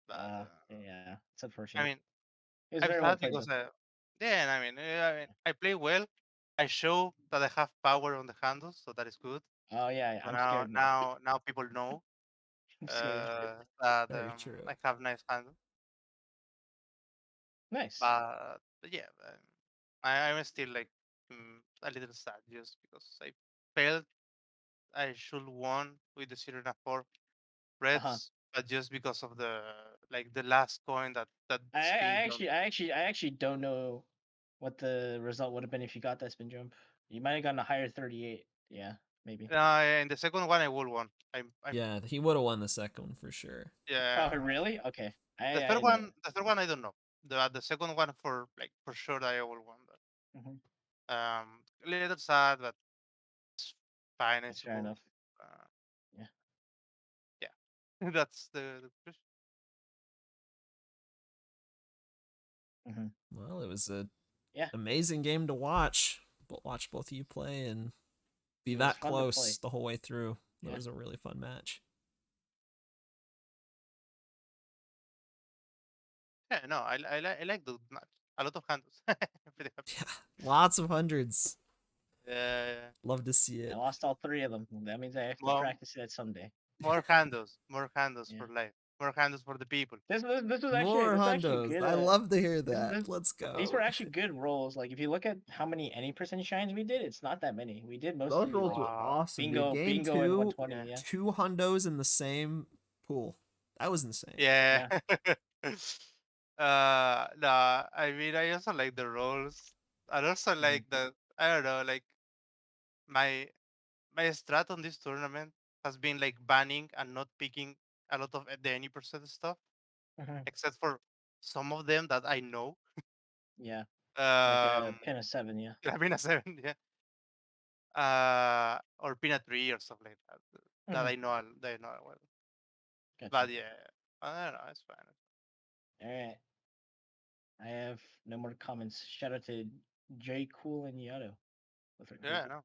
But Yeah. It's I unfortunate. mean It was I'm very well sad played because though. yeah, and I mean I play well. I show that I have power on the handles, so that is good. Oh yeah, So I'm scared now. now people know I'm scared. that Very true. I have nice handles. Nice. But yeah, I'm still like a little sad just because I felt I should won with the Sirena 4. reds, but just because of the last coin that spin jump. I actually don't know what the result would have been if you got that spin jump. You might have gotten a higher 38. Yeah, maybe. In the second one, I will won. I'm Yeah, he would have won the second one for sure. yeah. Oh, really? Okay. The third one, I don't know. The second one for sure I will won. Mhm. A little sad, but it's fine, I That's fair suppose. enough. Uh, Yeah. yeah, that's the question. Hmm. Well, it was a Yeah. amazing game to watch. But watch both of you play and be It was that fun to play. close the whole way through. It Yeah. was a really fun match. Yeah, no, I like the match. A lot of handles. Pretty happy. Yeah, lots of hundreds. Yeah, Love to see I it. lost all 3 of them. That means I have to more practice that someday. more handles Yeah. for life, more handles for the people. More this was actually hundos. good. I love to hear This, that. this, Let's these were go. actually good rolls. Like if you look at how many any percent shines we did, it's not that many. We did Those mostly rolls like were Wow. awesome, dude. Game bingo and two, 120. Yeah. Yeah. 2 hundos in the same pool. That was insane. Yeah. Yeah. Nah, I mean, I also like the roles. I also Hmm. like I don't know, like my my strat on this tournament has been like banning and not picking a lot of the any percent stuff, Hmm. except for some of them that I know. Yeah. Like a Um, pin of 7. Yeah. Pina 7, yeah. Or Pina 3 or stuff like that. That Hmm. that I know well. Gotcha. But yeah, I don't know, it's fine. All right. I have no more comments. Shout out to J Cool and Yato. Both are good. Yeah, no.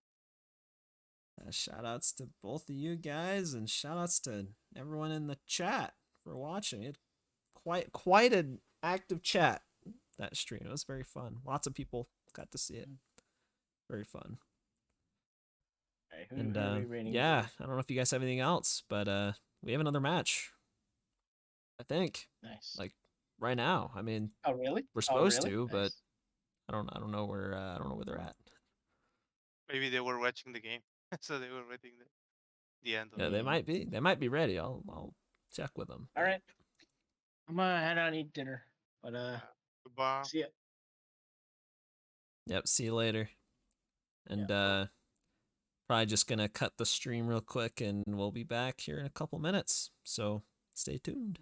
Shout outs to both of you guys, and shout outs to everyone in the chat for watching it. Quite an active chat that stream. It was very fun. Lots of people got to see it. Mhm. Very fun. All right. And Who are we rating yeah, for? I don't know if you guys have anything else, but we have another match. I think Nice. like right now. I mean, Oh, really? we're Oh, supposed really? to, but Nice. I don't know where they're at. Maybe they were watching the game, so they were waiting the end of Yeah, it. they Mm. might be. They might be ready. I'll check with them. All But right. I'm gonna head out and eat dinner. But Goodbye. see ya. yep. See you later. Yeah. And probably just gonna cut the stream real quick, and we'll be back here in a couple minutes. So stay tuned.